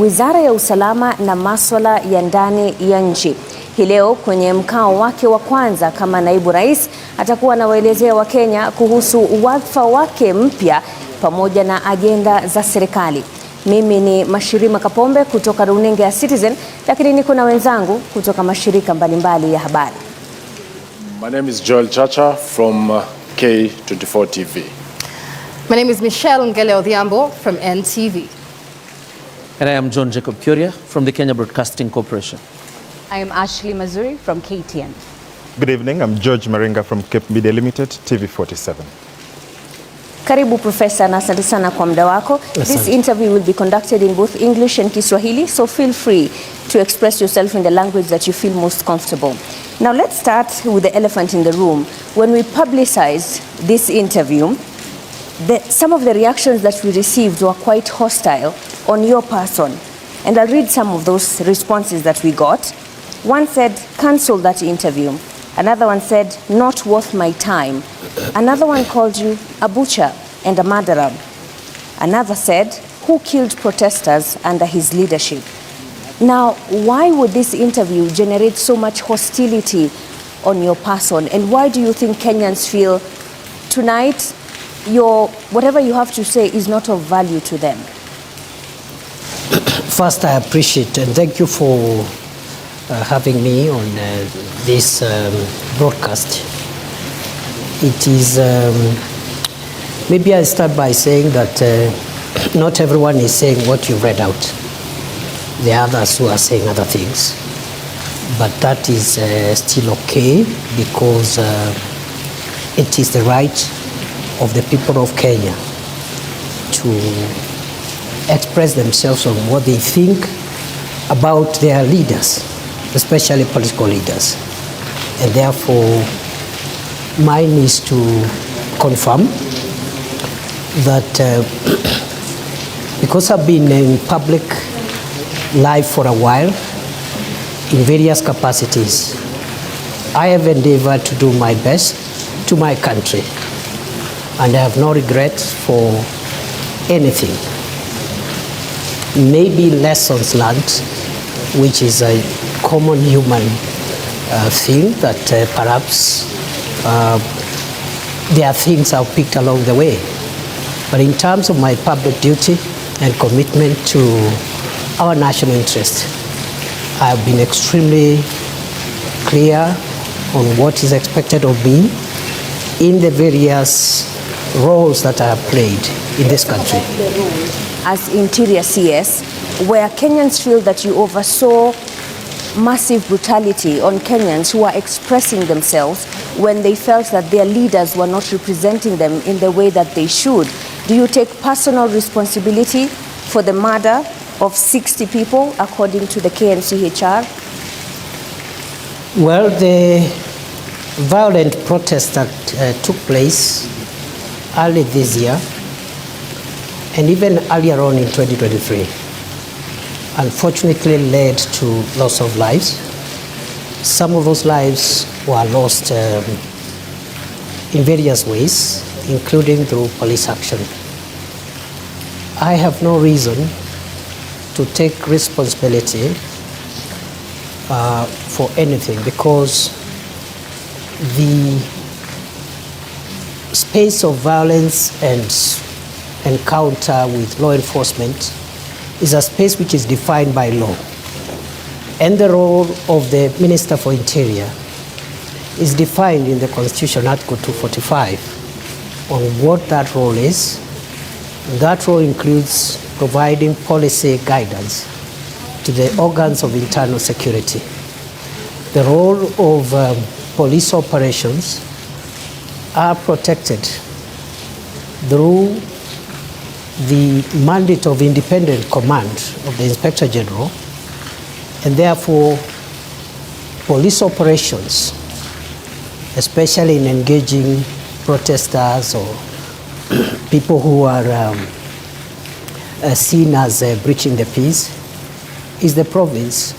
Wizara ya Usalama na Masuala ya Ndani ya Nchi hii leo kwenye mkao wake wa kwanza kama naibu rais atakuwa anawaelezea Wakenya kuhusu wadhifa wake mpya pamoja na agenda za serikali. Mimi ni Mashirima Kapombe kutoka runinga ya Citizen, lakini niko na wenzangu kutoka mashirika mbalimbali ya habari. My name is Joel Chacha from K24 TV. My name is Michelle Ngele Odhiambo from NTV. And I am John Jacob Kuria from the Kenya Broadcasting Corporation. I am Ashley Mazuri from KTN. Good evening, I'm George Maringa from Cape Media Limited, TV47. Karibu Professor, na asante sana kwa muda wako. This interview will be conducted in both English and Kiswahili, so feel free to express yourself in the language that you feel most comfortable. Now let's start with the elephant in the room. When we publicized this interview, some of the reactions that we received were quite hostile on your person. And I'll read some of those responses that we got. One said, cancel that interview. Another one said, not worth my time. Another one called you a butcher and a murderer. Another said, who killed protesters under his leadership? Now, why would this interview generate so much hostility on your person? And why do you think Kenyans feel tonight whatever you have to say is not of value to them? First, I appreciate and thank you for having me on this broadcast. It is, maybe I start by saying that not everyone is saying what you read out. There are others who are saying other things. But that is still okay because it is the right of the people of Kenya to express themselves on what they think about their leaders, especially political leaders. And therefore, mine is to confirm that because I've been in public life for a while, in various capacities, I have endeavored to do my best to my country. And I have no regret for anything. Maybe lessons learned, which is a common human thing that perhaps there are things I've picked along the way. But in terms of my public duty and commitment to our national interest, I have been extremely clear on what is expected of me in the various roles that I have played in this country. As Interior CS, where Kenyans feel that you oversaw massive brutality on Kenyans who are expressing themselves when they felt that their leaders were not representing them in the way that they should. Do you take personal responsibility for the murder of 60 people according to the KNCHR? Well, the violent protest that took place early this year and even earlier on in 2023 unfortunately led to loss of lives. Some of those lives were lost in various ways, including through police action. I have no reason to take responsibility for anything because the space of violence and encounter with law enforcement is a space which is defined by law. And the role of the Minister for Interior is defined in the Constitution, Article 245, on what that role is. That role includes providing policy guidance to the organs of internal security. The role of police operations are protected through the mandate of independent command of the Inspector General, and therefore police operations, especially in engaging protesters or people who are seen as breaching the peace, is the province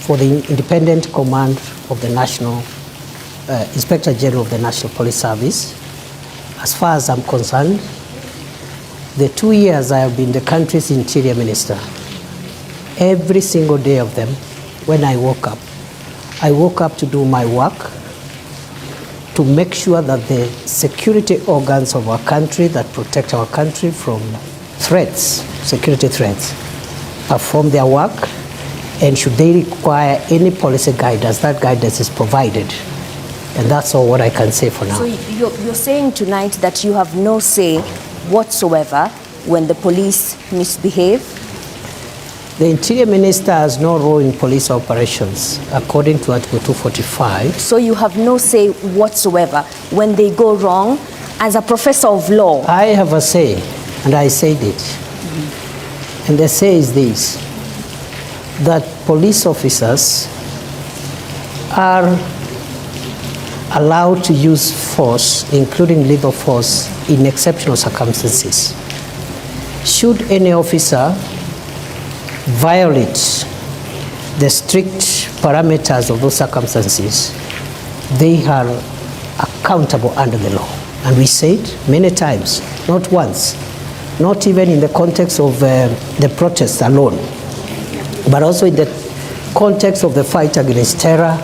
for the independent command of the National Inspector General of the National Police Service. As far as I'm concerned, the 2 years I have been the country's Interior Minister, every single day of them, when I woke up to do my work, to make sure that the security organs of our country that protect our country from threats, security threats, perform their work, and should they require any policy guidance, that guidance is provided. And that's all what I can say for now. So you're saying tonight that you have no say whatsoever when the police misbehave? The Interior Minister has no role in police operations, according to Article 245. So you have no say whatsoever when they go wrong as a professor of law? I have a say, and I said it. And the say is this, that police officers are allowed to use force, including lethal force, in exceptional circumstances. Should any officer violate the strict parameters of those circumstances, they are accountable under the law. And we said many times, not once, not even in the context of the protests alone, but also in the context of the fight against terror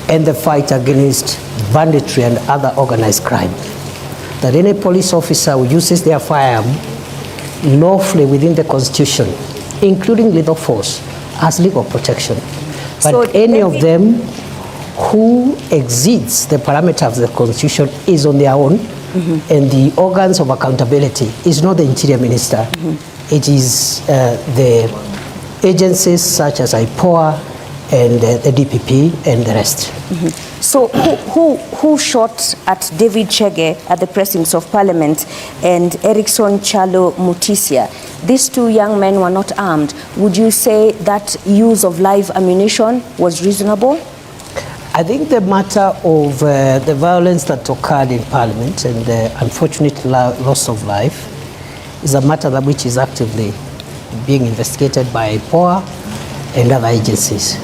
and the fight against banditry and other organized crime. That any police officer who uses their firearm lawfully within the Constitution, including lethal force, has legal protection. But So any of them who exceeds the parameters of the Constitution is on their own, and the organs of accountability is not the Interior Minister. It is the agencies such as IPOA and the DPP and the rest. So who shot at David Chege at the precincts of Parliament and Erickson Chalo Mutisia? These two young men were not armed. Would you say that use of live ammunition was reasonable? I think the matter of the violence that occurred in Parliament and the unfortunate loss of life is a matter that which is actively being investigated by IPOA and other agencies.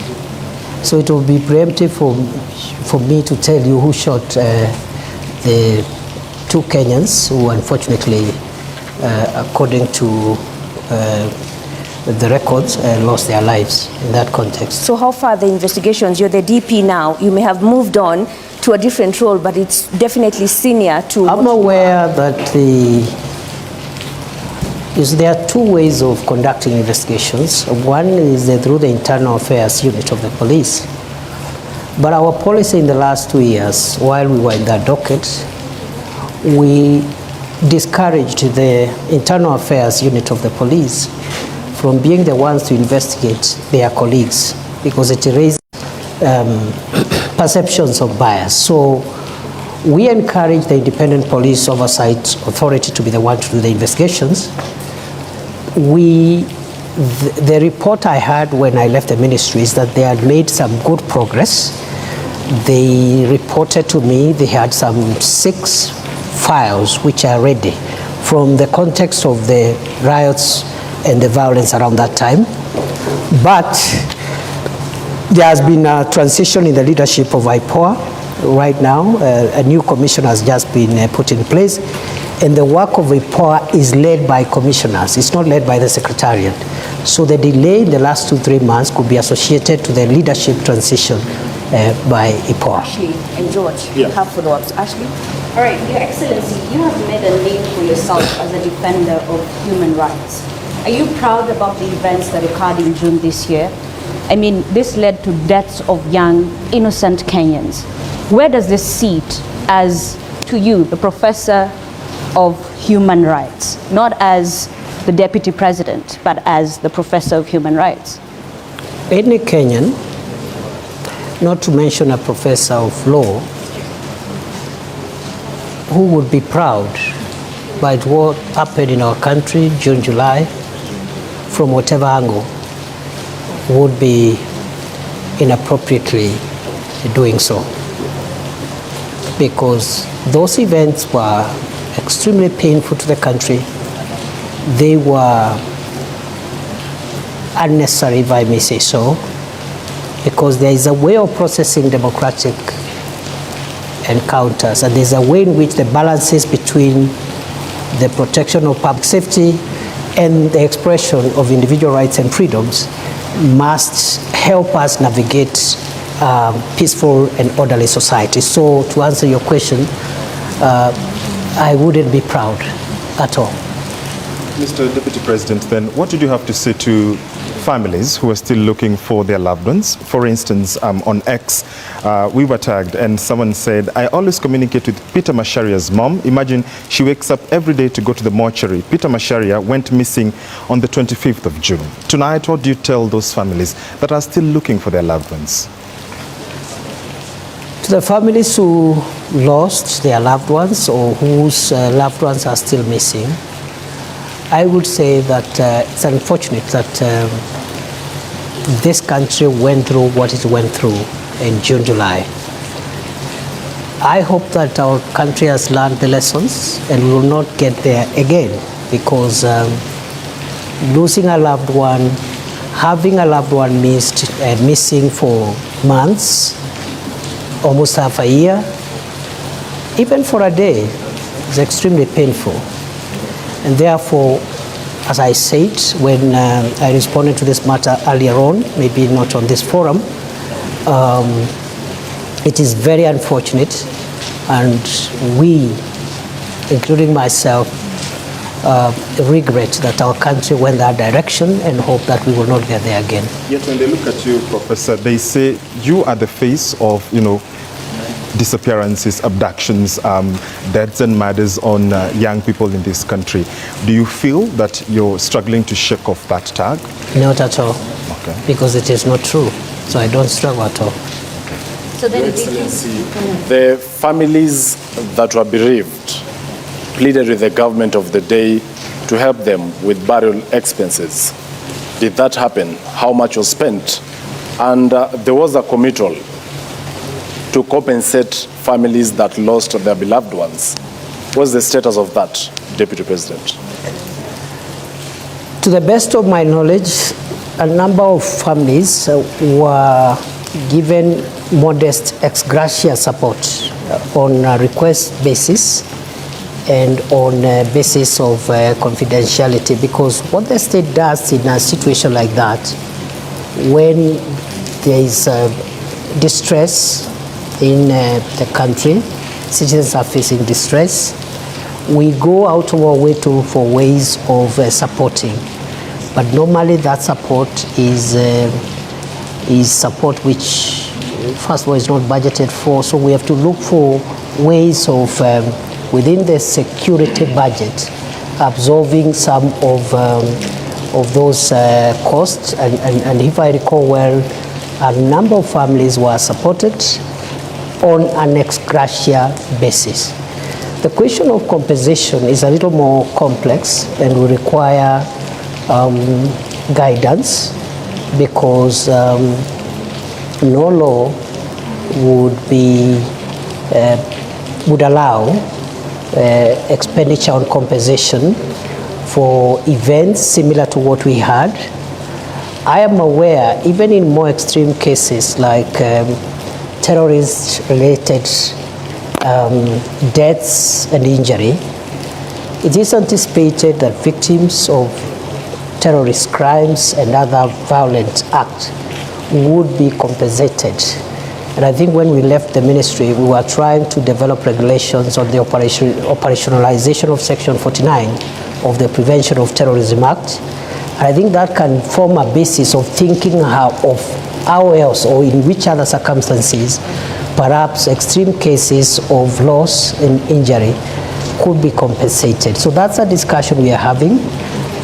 So it will be preemptive for me to tell you who shot the two Kenyans who unfortunately, according to the records, lost their lives in that context. So how far are the investigations? You're the DP now. You may have moved on to a different role, but it's definitely senior to... I'm aware that there are two ways of conducting investigations. One is through the internal affairs unit of the police. But our policy in the last 2 years, while we were in that docket, we discouraged the internal affairs unit of the police from being the ones to investigate their colleagues because it raised perceptions of bias. So we encourage the Independent Police Oversight Authority to be the one to do the investigations. The report I had when I left the ministry is that they had made some good progress. They reported to me they had some 6 files which are ready from the context of the riots and the violence around that time. But there has been a transition in the leadership of IPOA right now. A new commission has just been put in place. And the work of IPOA is led by commissioners. It's not led by the Secretariat. So the delay in the last 2-3 months could be associated to the leadership transition by IPOA. Ashley and George, you have follow-ups. Ashley? All right, Your Excellency, you have made a name for yourself as a defender of human rights. Are you proud about the events that occurred in June this year? I mean, this led to deaths of young, innocent Kenyans. Where does this sit as, to you, the professor of human rights, not as the deputy president, but as the professor of human rights? Any Kenyan, not to mention a professor of law, who would be proud by what happened in our country June, July, from whatever angle, would be inappropriately doing so. Because those events were extremely painful to the country. They were unnecessary, if I may say so, because there is a way of processing democratic encounters, and there's a way in which the balances between the protection of public safety and the expression of individual rights and freedoms must help us navigate peaceful and orderly society. So to answer your question, I wouldn't be proud at all. Mr. Deputy President, then what did you have to say to families who are still looking for their loved ones? For instance, on X, we were tagged and someone said, I always communicate with Peter Masharia's mom. Imagine she wakes up every day to go to the mortuary. Peter Masharia went missing on the 25th of June. Tonight, what do you tell those families that are still looking for their loved ones? To the families who lost their loved ones or whose loved ones are still missing, I would say that it's unfortunate that this country went through what it went through in June, July. I hope that our country has learned the lessons and we will not get there again, because losing a loved one, having a loved one missing for months, almost half a year, even for a day, is extremely painful. And therefore, as I said when I responded to this matter earlier on, maybe not on this forum, it is very unfortunate, and we, including myself, regret that our country went that direction and hope that we will not get there again. Yet when they look at you, Professor, they say you are the face of, disappearances, abductions, deaths and murders on young people in this country. Do you feel that you're struggling to shake off that tag? Not at all, okay. Because it is not true. So I don't struggle at all. So then, Your Excellency, the families that were bereaved pleaded with the government of the day to help them with burial expenses. Did that happen? How much was spent? And there was a committal to compensate families that lost their beloved ones. What's the status of that, Deputy President? To the best of my knowledge, a number of families were given modest ex gratia support on a request basis and on a basis of confidentiality, because what the state does in a situation like that, when there is distress in the country, citizens are facing distress, we go out of our way for ways of supporting. But normally that support is support which, first of all, is not budgeted for, so we have to look for ways of, within the security budget, absorbing some of those costs. And if I recall well, a number of families were supported on an ex gratia basis. The question of compensation is a little more complex and will require guidance, because no law would allow expenditure on compensation for events similar to what we had. I am aware, even in more extreme cases like terrorist-related deaths and injury, it is anticipated that victims of terrorist crimes and other violent acts would be compensated. And I think when we left the ministry, we were trying to develop regulations on the operationalization of Section 49 of the Prevention of Terrorism Act. And I think that can form a basis of thinking of how else or in which other circumstances perhaps extreme cases of loss and injury could be compensated. So that's a discussion we are having,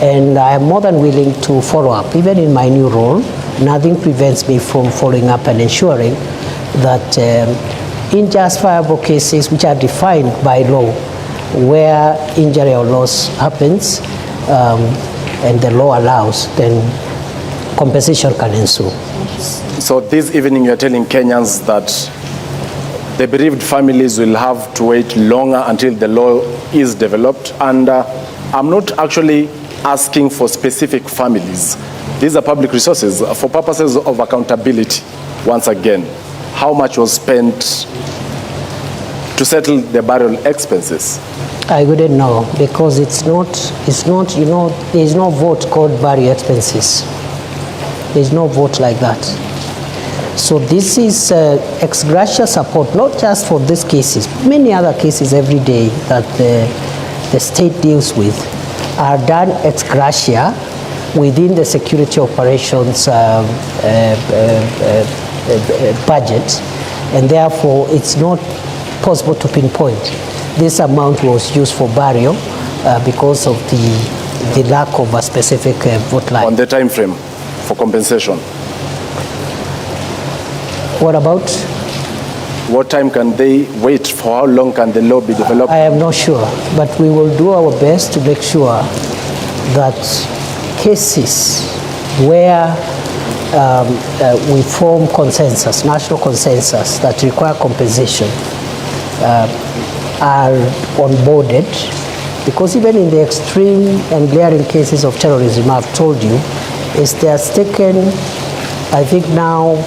and I am more than willing to follow up. Even in my new role, nothing prevents me from following up and ensuring that in justifiable cases which are defined by law, where injury or loss happens and the law allows, then compensation can ensue. So this evening you're telling Kenyans that the bereaved families will have to wait longer until the law is developed. And I'm not actually asking for specific families. These are public resources for purposes of accountability. Once again, how much was spent to settle the burial expenses? I wouldn't know, because it's not, there is no vote called burial expenses. There's no vote like that. So this is ex gratia support, not just for these cases, many other cases every day that the state deals with are done ex gratia within the security operations budget, and therefore it's not possible to pinpoint. This amount was used for burial because of the lack of a specific vote line. On the time frame for compensation? What about? What time can they wait? For how long can the law be developed? I am not sure, but we will do our best to make sure that cases where we form consensus, national consensus that require compensation are onboarded, because even in the extreme and glaring cases of terrorism, I've told you, it has taken, I think now,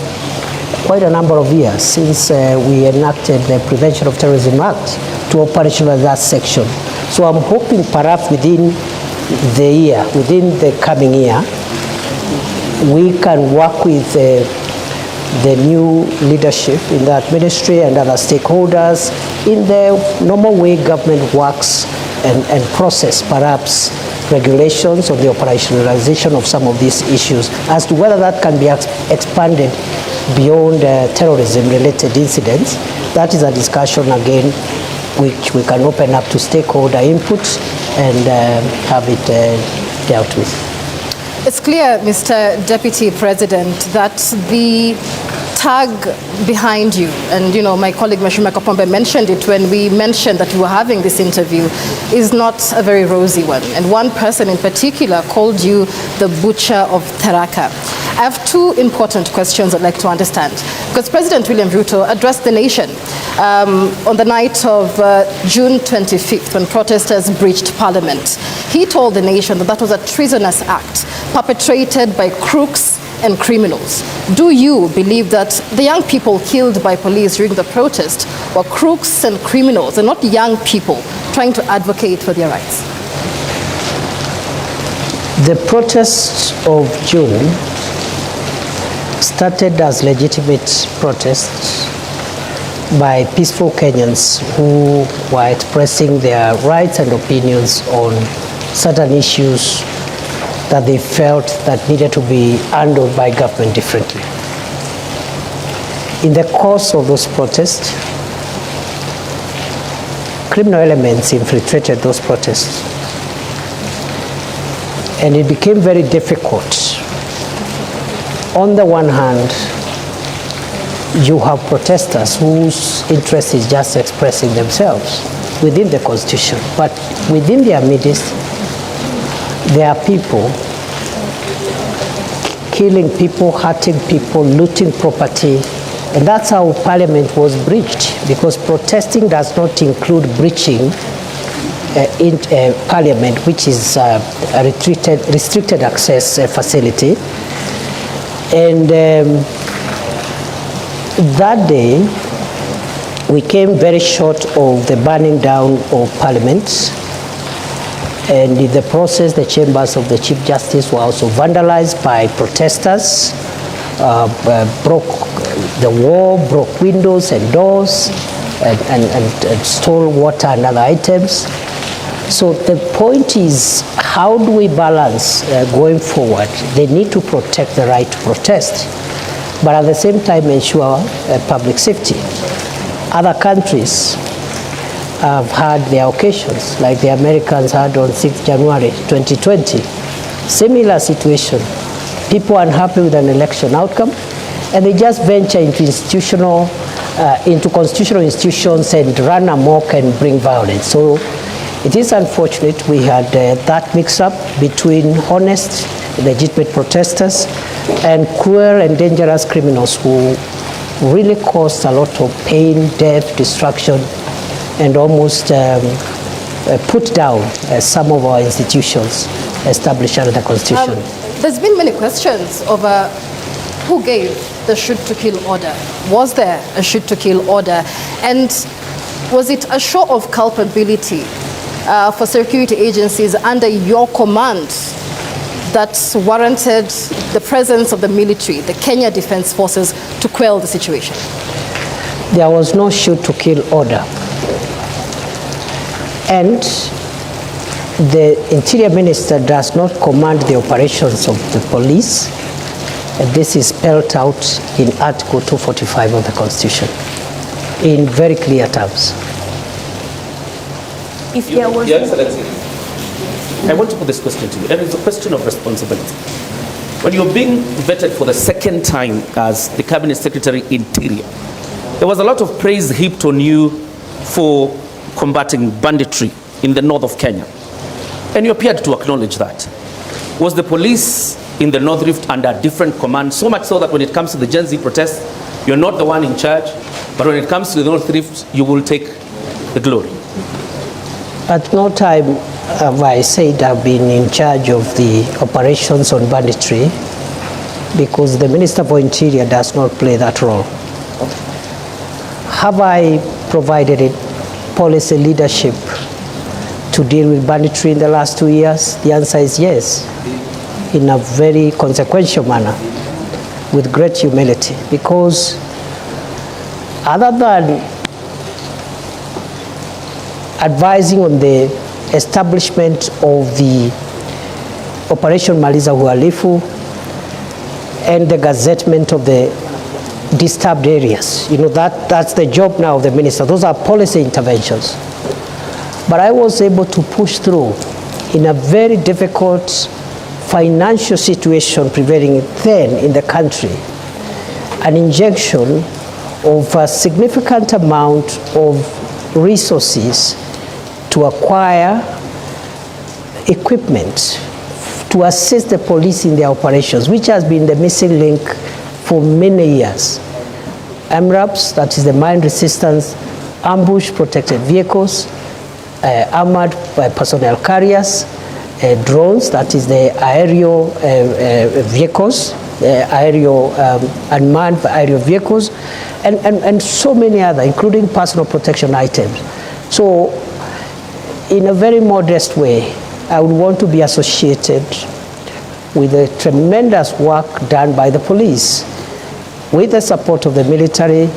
quite a number of years since we enacted the Prevention of Terrorism Act to operationalize that section. So I'm hoping perhaps within the year, within the coming year, we can work with the new leadership in that ministry and other stakeholders in the normal way government works and process perhaps regulations of the operationalization of some of these issues as to whether that can be expanded beyond terrorism-related incidents. That is a discussion again which we can open up to stakeholder input and have it dealt with. It's clear, Mr. Deputy President, that the tag behind you, and my colleague Mheshimiwa Kapombe mentioned it when we mentioned that we were having this interview, is not a very rosy one. And one person in particular called you the butcher of Tharaka. I have two important questions I'd like to understand. Because President William Ruto addressed the nation on the night of June 25th when protesters breached Parliament. He told the nation that that was a treasonous act perpetrated by crooks and criminals. Do you believe that the young people killed by police during the protest were crooks and criminals and not young people trying to advocate for their rights? The protests of June started as legitimate protests by peaceful Kenyans who were expressing their rights and opinions on certain issues that they felt that needed to be handled by government differently. In the course of those protests, criminal elements infiltrated those protests, and it became very difficult. On the one hand, you have protesters whose interest is just expressing themselves within the Constitution, but within their midst, there are people killing people, hurting people, looting property, and that's how Parliament was breached, because protesting does not include breaching in Parliament, which is a restricted access facility. And that day, we came very short of the burning down of Parliament. And in the process, the chambers of the Chief Justice were also vandalized by protesters, broke the wall, broke windows and doors, and stole water and other items. So the point is, how do we balance going forward? They need to protect the right to protest, but at the same time ensure public safety. Other countries have had their occasions, like the Americans had on 6th January 2020. Similar situation. People unhappy with an election outcome, and they just venture into constitutional institutions and run amok and bring violence. So it is unfortunate we had that mix-up between honest, legitimate protesters and cruel and dangerous criminals who really caused a lot of pain, death, destruction, and almost put down some of our institutions established under the Constitution. There's been many questions over who gave the shoot-to-kill order. Was there a shoot-to-kill order? And was it a show of culpability for security agencies under your command that warranted the presence of the military, the Kenya Defence Forces, to quell the situation? There was no shoot to kill order. And the Interior Minister does not command the operations of the police. And this is spelled out in Article 245 of the Constitution in very clear terms. If there was... Your Excellency, I want to put this question to you, and it's a question of responsibility. When you're being vetted for the second time as the Cabinet Secretary Interior, there was a lot of praise heaped on you for combating banditry in the north of Kenya. And you appeared to acknowledge that. Was the police in the North Rift under a different command, so much so that when it comes to the Gen Z protests, you're not the one in charge, but when it comes to the North Rift, you will take the glory? At no time have I said I've been in charge of the operations on banditry, because the Minister for Interior does not play that role. Have I provided policy leadership to deal with banditry in the last 2 years? The answer is yes, in a very consequential manner, with great humility, because other than advising on the establishment of the Operation Maliza Uhalifu and the gazettement of the disturbed areas, that's the job now of the minister. Those are policy interventions. But I was able to push through in a very difficult financial situation prevailing then in the country, an injection of a significant amount of resources to acquire equipment to assist the police in their operations, which has been the missing link for many years. MRAPs, that is the mine resistance ambush protected vehicles, armored personnel carriers, drones, that is the aerial vehicles, unmanned aerial vehicles, and so many other, including personal protection items. So, in a very modest way, I would want to be associated with the tremendous work done by the police, with the support of the military,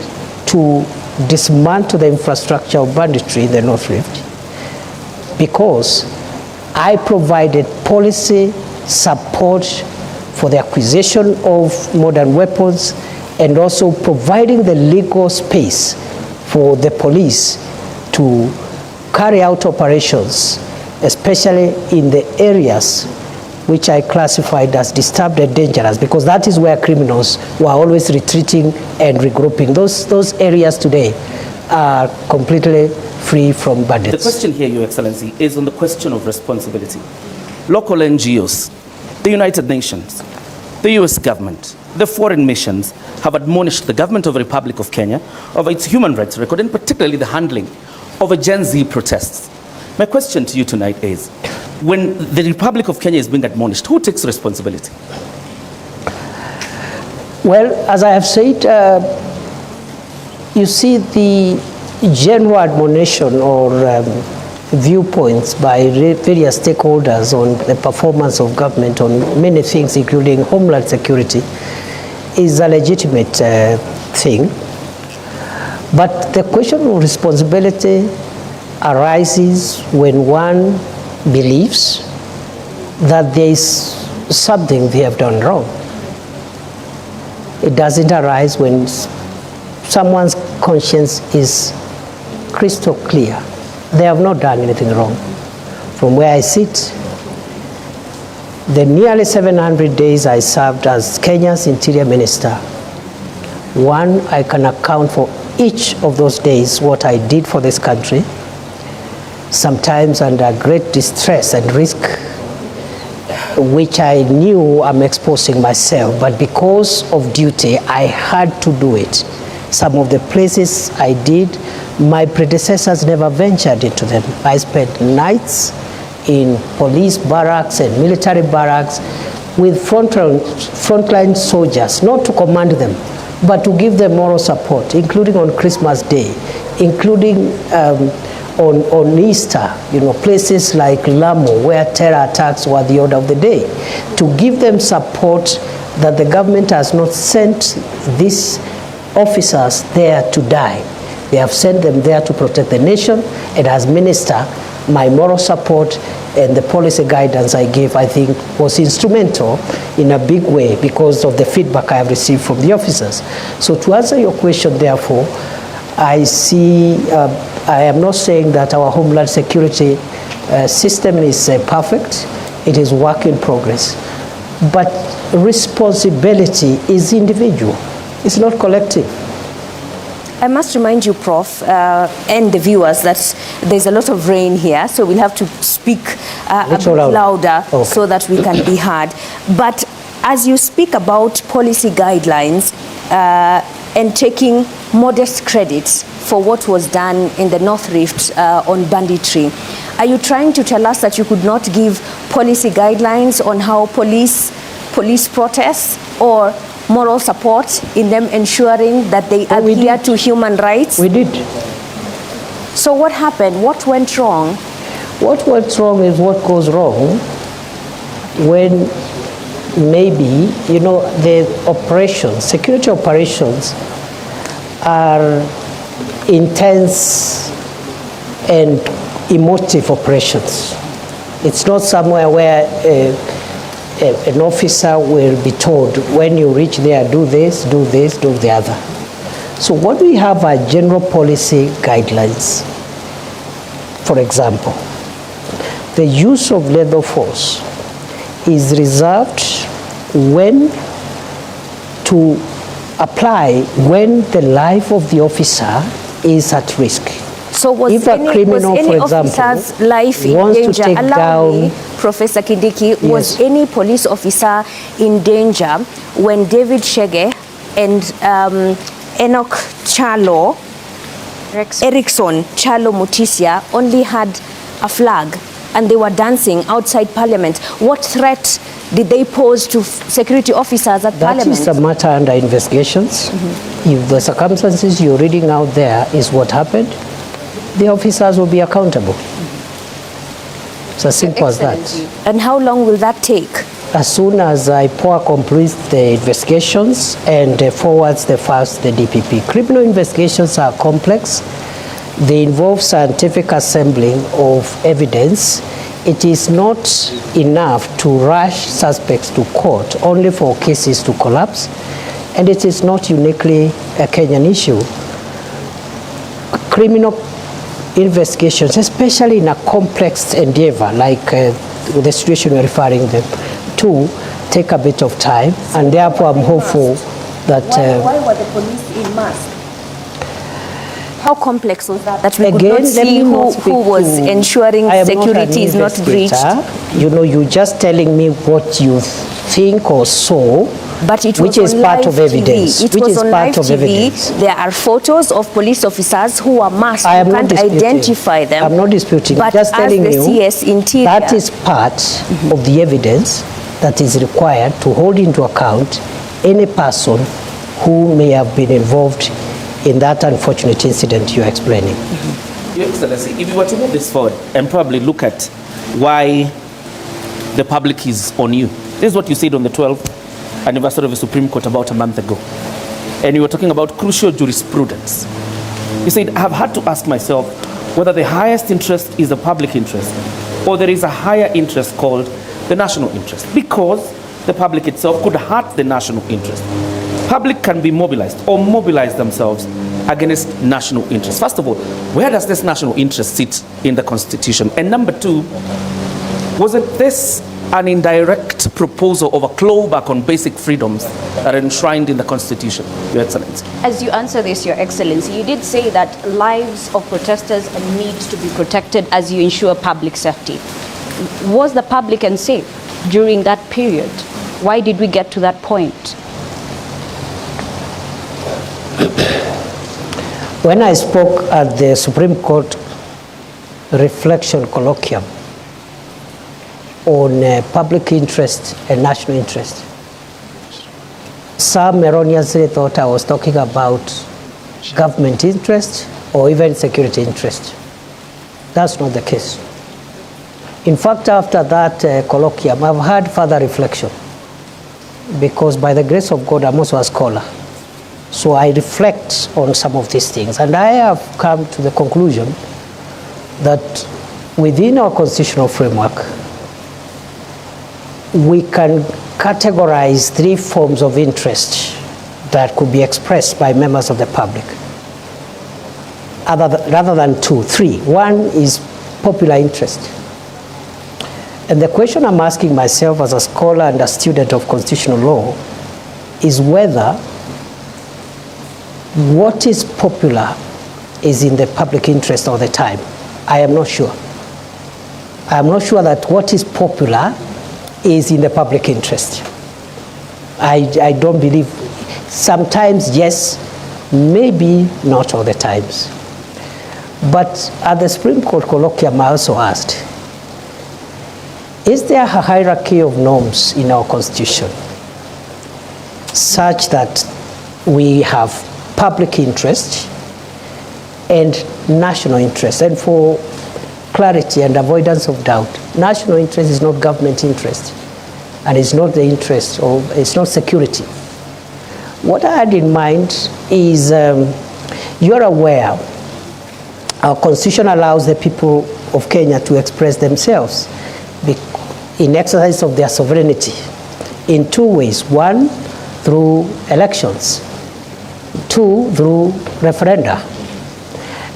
to dismantle the infrastructure of banditry in the North Rift, because I provided policy support for the acquisition of modern weapons and also providing the legal space for the police to carry out operations, especially in the areas which I classified as disturbed and dangerous, because that is where criminals were always retreating and regrouping. Those areas today are completely free from bandits. The question here, Your Excellency, is on the question of responsibility. Local NGOs, the United Nations, the US government, the foreign missions have admonished the government of the Republic of Kenya of its human rights record, and particularly the handling of a Gen Z protests. My question to you tonight is, when the Republic of Kenya is being admonished, who takes responsibility? Well, as I have said, you see the general admonition or viewpoints by various stakeholders on the performance of government on many things, including homeland security, is a legitimate thing. But the question of responsibility arises when one believes that there is something they have done wrong. It doesn't arise when someone's conscience is crystal clear. They have not done anything wrong. From where I sit, the nearly 700 days I served as Kenya's Interior Minister, one, I can account for each of those days what I did for this country, sometimes under great distress and risk, which I knew I'm exposing myself, but because of duty, I had to do it. Some of the places I did, my predecessors never ventured into them. I spent nights in police barracks and military barracks with frontline soldiers, not to command them, but to give them moral support, including on Christmas Day, including on Easter, places like Lamu, where terror attacks were the order of the day, to give them support that the government has not sent these officers there to die. They have sent them there to protect the nation. And as minister, my moral support and the policy guidance I gave, I think, was instrumental in a big way because of the feedback I have received from the officers. So to answer your question, therefore, I see, I am not saying that our Homeland Security system is perfect. It is work in progress. But responsibility is individual. It's not collective. I must remind you, Prof, and the viewers, that there's a lot of rain here, so we'll have to speak a bit louder so that we can be heard. But as you speak about policy guidelines and taking modest credits for what was done in the North Rift on banditry, are you trying to tell us that you could not give policy guidelines on how police protests or moral support in them ensuring that they adhere to human rights? We did. So what happened? What went wrong? What went wrong is what goes wrong when maybe, the operations, security operations are intense and emotive operations. It's not somewhere where an officer will be told, when you reach there, do this, do this, do the other. So what we have are general policy guidelines. For example, the use of lethal force is reserved when to apply when the life of the officer is at risk. So was any officer's life in danger? Allow me, Professor Kindiki, was any police officer in danger when David Shege and Enoch Chalo, Erickson Chalo Mutisia only had a flag and they were dancing outside Parliament? What threat did they pose to security officers at Parliament? That is a matter under investigations. If the circumstances you're reading out there is what happened, the officers will be accountable. It's as simple as that. And how long will that take? As soon as IPOA completes the investigations and forwards the files to the DPP. Criminal investigations are complex. They involve scientific assembling of evidence. It is not enough to rush suspects to court only for cases to collapse. And it is not uniquely a Kenyan issue. Criminal investigations, especially in a complex endeavor like the situation you're referring them to, take a bit of time, and therefore I'm hopeful that... Why were the police in mask? How complex was that? That we could again, not see who was ensuring security is not breached? You're just telling me what you think or saw, but it was which is part of evidence. It was on live TV. There are photos of police officers who are masked. I am you not can't identify them. I'm not disputing. But just telling you CS Interior, that is part of the evidence that is required to hold into account any person who may have been involved in that unfortunate incident you're explaining. Your Excellency, if you were to move this forward and probably look at why the public is on you. This is what you said on the 12th anniversary of the Supreme Court about a month ago. And you were talking about crucial jurisprudence. You said, I have had to ask myself whether the highest interest is the public interest or there is a higher interest called the national interest, because the public itself could hurt the national interest. Public can be mobilized or mobilize themselves against national interest. First of all, where does this national interest sit in the Constitution? And number two, wasn't this an indirect proposal of a clawback on basic freedoms that are enshrined in the Constitution, Your Excellency? As you answer this, Your Excellency, you did say that lives of protesters need to be protected as you ensure public safety. Was the public unsafe during that period? Why did we get to that point? When I spoke at the Supreme Court reflection colloquium on public interest and national interest, some erroneously thought I was talking about government interest or even security interest. That's not the case. In fact, after that colloquium, I've had further reflection, because by the grace of God, I'm also a scholar. So I reflect on some of these things, and I have come to the conclusion that within our constitutional framework, we can categorize 3 forms of interest that could be expressed by members of the public, rather than 2, 3. One is popular interest. And the question I'm asking myself as a scholar and a student of constitutional law is whether what is popular is in the public interest all the time. I am not sure. I am not sure that what is popular is in the public interest. I don't believe. Sometimes yes, maybe not all the times. But at the Supreme Court colloquium, I also asked, is there a hierarchy of norms in our Constitution such that we have public interest and national interest? And for clarity and avoidance of doubt, national interest is not government interest, and it's not the interest of, it's not security. What I had in mind is, you're aware, our Constitution allows the people of Kenya to express themselves in exercise of their sovereignty in 2 ways. 1, through elections. 2, through referenda.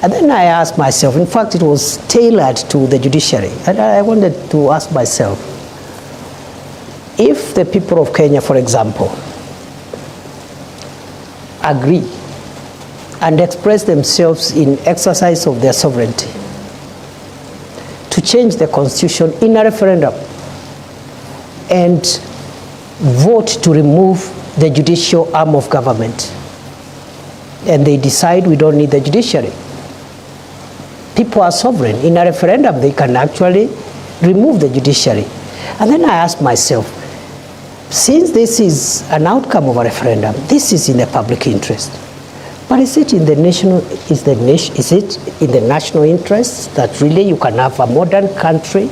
And then I asked myself, in fact, it was tailored to the judiciary, and I wanted to ask myself, if the people of Kenya, for example, agree and express themselves in exercise of their sovereignty to change the Constitution in a referendum and vote to remove the judicial arm of government, and they decide we don't need the judiciary. People are sovereign. In a referendum, they can actually remove the judiciary. And then I asked myself, since this is an outcome of a referendum, this is in the public interest. But is it in the national interest that really you can have a modern country,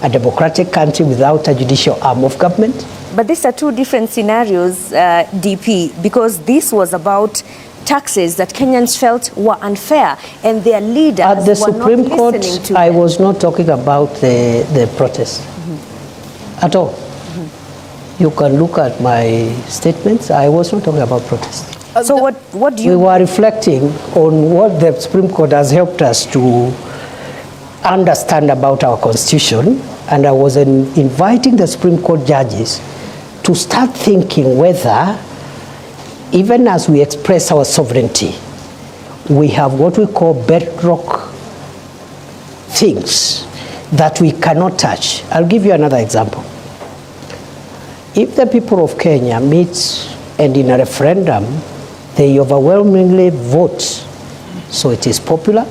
a democratic country without a judicial arm of government? But these are 2 different scenarios, DP, because this was about taxes that Kenyans felt were unfair, and their leaders at the were Supreme not Court, listening to I them. was not talking about the protest at all. You can look at my statements. I was not talking about protest. So what do you... We were reflecting on what the Supreme Court has helped us to understand about our Constitution, and I was inviting the Supreme Court judges to start thinking whether, even as we express our sovereignty, we have what we call bedrock things that we cannot touch. I'll give you another example. If the people of Kenya meet and in a referendum, they overwhelmingly vote, so it is popular,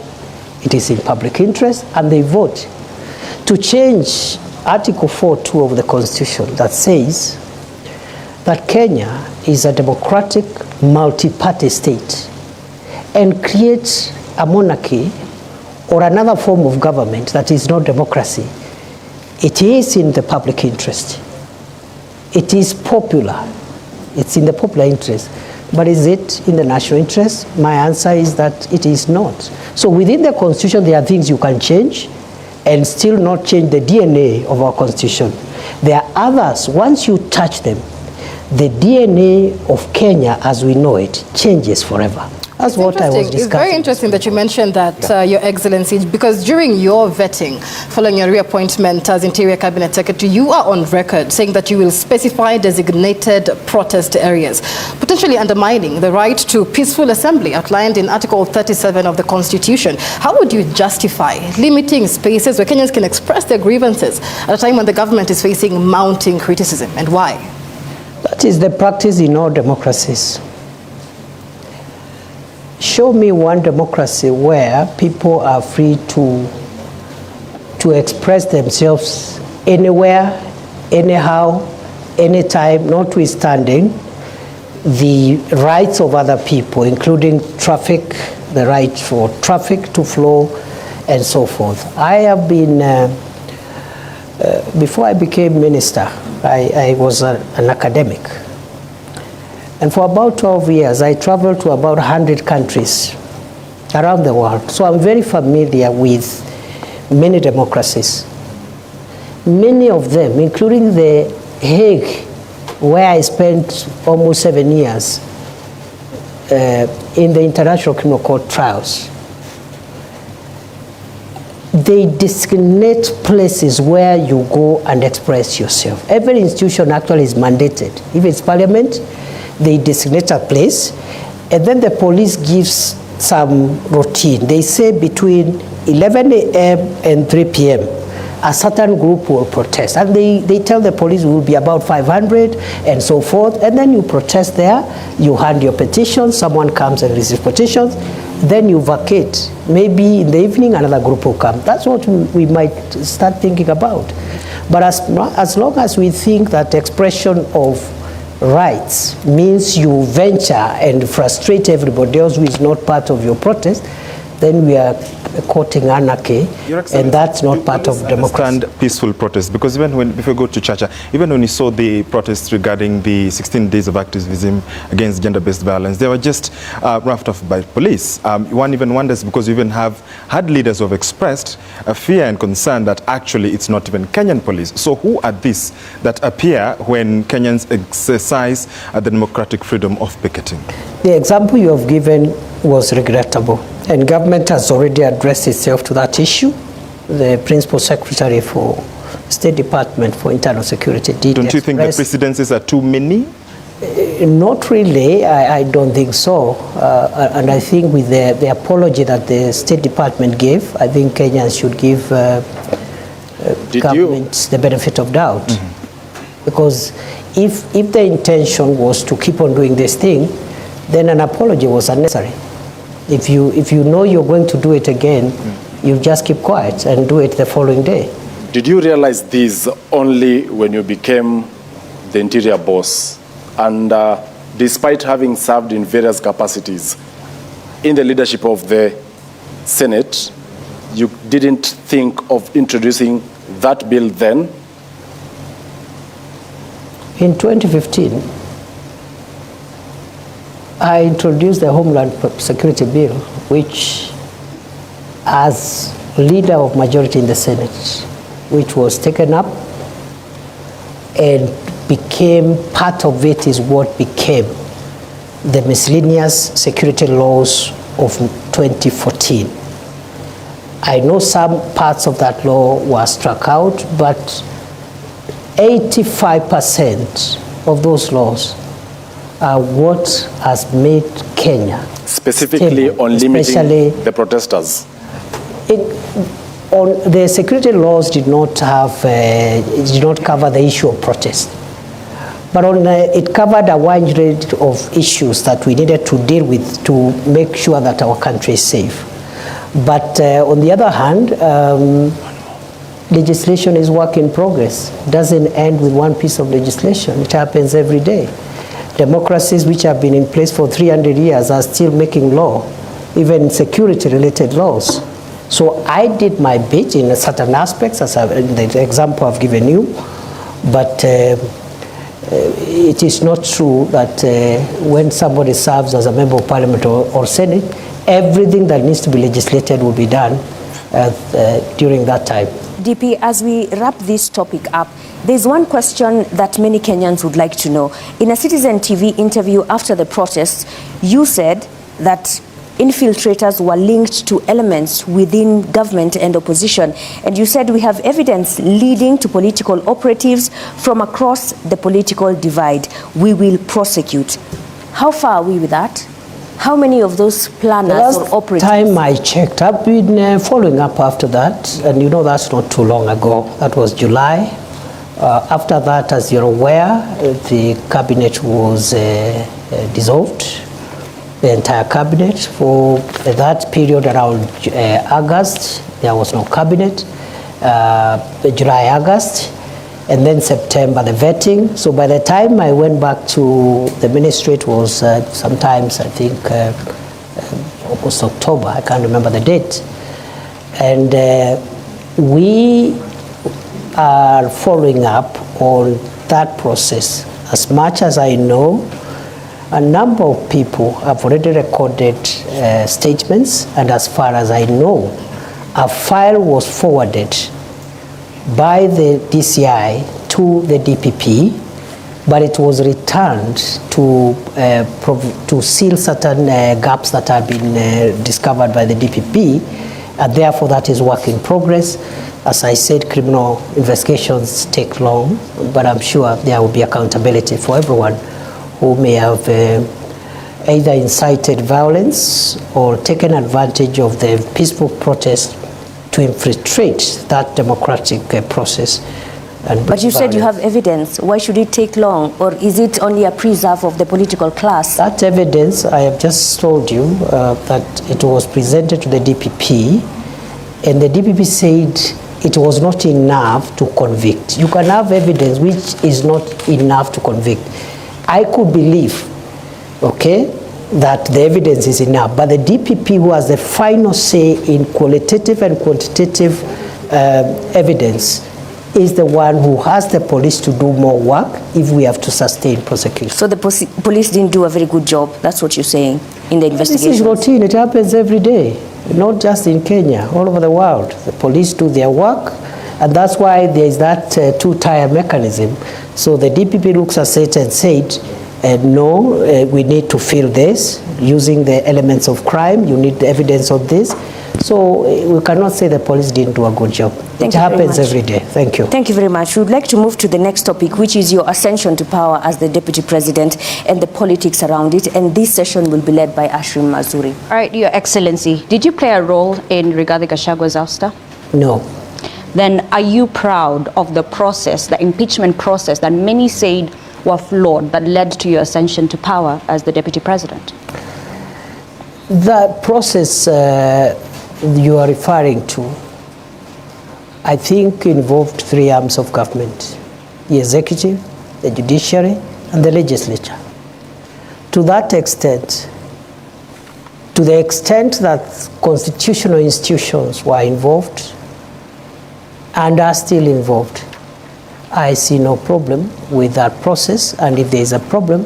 it is in public interest, and they vote to change Article 4.2 of the Constitution that says that Kenya is a democratic multi-party state and creates a monarchy or another form of government that is not democracy. It is in the public interest. It is popular. It's in the popular interest. But is it in the national interest? My answer is that it is not. So within the Constitution, there are things you can change and still not change the DNA of our Constitution. There are others, once you touch them, the DNA of Kenya as we know it changes forever. That's what I was discussing. It's very interesting that you mentioned that, Your Excellency, because during your vetting, following your reappointment as Interior Cabinet Secretary, you are on record saying that you will specify designated protest areas, potentially undermining the right to peaceful assembly outlined in Article 37 of the Constitution. How would you justify limiting spaces where Kenyans can express their grievances at a time when the government is facing mounting criticism, and why? That is the practice in all democracies. Show me one democracy where people are free to express themselves anywhere, anyhow, anytime, notwithstanding the rights of other people, including traffic, the right for traffic to flow, and so forth. I have been, before I became minister, I was an academic. And for about 12 years, I traveled to about 100 countries around the world. So I'm very familiar with many democracies. Many of them, including the Hague, where I spent almost 7 years in the International Criminal Court trials. They designate places where you go and express yourself. Every institution actually is mandated. If it's parliament, they designate a place, and then the police gives some routine. They say between 11 a.m. and 3 p.m., a certain group will protest. And they tell the police will be about 500 and so forth. And then you protest there, you hand your petition, someone comes and receives petitions, then you vacate. Maybe in the evening another group will come. That's what we might start thinking about. But as long as we think that expression of rights means you venture and frustrate everybody else who is not part of your protest, then we are courting anarchy, and that's not part of democracy. Understand peaceful protest, because even when, if you go to Chacha, even when you saw the protests regarding the 16 days of activism against gender-based violence, they were just roughed off by police. One even wonders, because you even have had leaders who have expressed a fear and concern that actually it's not even Kenyan police. So who are these that appear when Kenyans exercise the democratic freedom of picketing? The example you have given was regrettable, and government has already addressed itself to that issue. The Principal Secretary for State Department for Internal Security did. Don't you think the precedences are too many? Not really, I don't think so. And I think with the apology that the State Department gave, I think Kenyans should give governments the benefit of doubt. Mm-hmm. Because if the intention was to keep on doing this thing, then an apology was unnecessary. If you know you're going to do it again, you just keep quiet and do it the following day. Did you realize this only when you became the interior boss? And despite having served in various capacities in the leadership of the Senate, you didn't think of introducing that bill then? In 2015, I introduced the Homeland Security Bill, which, as leader of majority in the Senate, which was taken up and became part of it, is what became the miscellaneous security laws of 2014. I know some parts of that law were struck out, but 85% of those laws are what has made Kenya specifically stable, on limiting the protesters. The security laws did not cover the issue of protest, but it covered a wide range of issues that we needed to deal with to make sure that our country is safe. But on the other hand, legislation is work in progress. It doesn't end with one piece of legislation. It happens every day. Democracies which have been in place for 300 years are still making law, even security-related laws. So I did my bit in certain aspects, as in the example I've given you, but it is not true that when somebody serves as a member of parliament or senate, everything that needs to be legislated will be done during that time. DP, as we wrap this topic up, there's one question that many Kenyans would like to know. In a Citizen TV interview after the protests, you said that infiltrators were linked to elements within government and opposition. And you said we have evidence leading to political operatives from across the political divide. We will prosecute. How far are we with that? How many of those planners or operatives? Last time I checked, I've been following up after that, and you know that's not too long ago. That was July. After that, as you're aware, the cabinet was dissolved, the entire cabinet. For that period around August, there was no cabinet. July, August, and then September, the vetting. So by the time I went back to the ministry, it was sometimes, I think, almost October. I can't remember the date. And we are following up on that process. As much as I know, a number of people have already recorded statements, and as far as I know, a file was forwarded by the DCI to the DPP, but it was returned to seal certain gaps that have been discovered by the DPP, and therefore that is work in progress. As I said, criminal investigations take long, but I'm sure there will be accountability for everyone who may have either incited violence or taken advantage of the peaceful protest to infiltrate that democratic process. But you said you have evidence. Why should it take long? Or is it only a preserve of the political class? That evidence, I have just told you that it was presented to the DPP, and the DPP said it was not enough to convict. You can have evidence which is not enough to convict. I could believe, okay, that the evidence is enough, but the DPP, who has the final say in qualitative and quantitative evidence, is the one who has the police to do more work if we have to sustain prosecution. So the police didn't do a very good job, that's what you're saying, in the investigation? This is routine, it happens every day, not just in Kenya, all over the world. The police do their work, and that's why there is that two-tier mechanism. So the DPP looks at it and said, no, we need to fill this using the elements of crime, you need the evidence of this. So we cannot say the police didn't do a good job. It happens every day. Thank you. Thank you very much. We would like to move to the next topic, which is your ascension to power as the Deputy President and the politics around it. And this session will be led by Ashrim Mazuri. All right, Your Excellency, did you play a role in Rigathi Gachagua's ouster? No. Then are you proud of the process, the impeachment process that many said were flawed that led to your ascension to power as the Deputy President? The process you are referring to, I think, involved three arms of government: the executive, the judiciary, and the legislature. To that extent, to the extent that constitutional institutions were involved and are still involved, I see no problem with that process, and if there is a problem,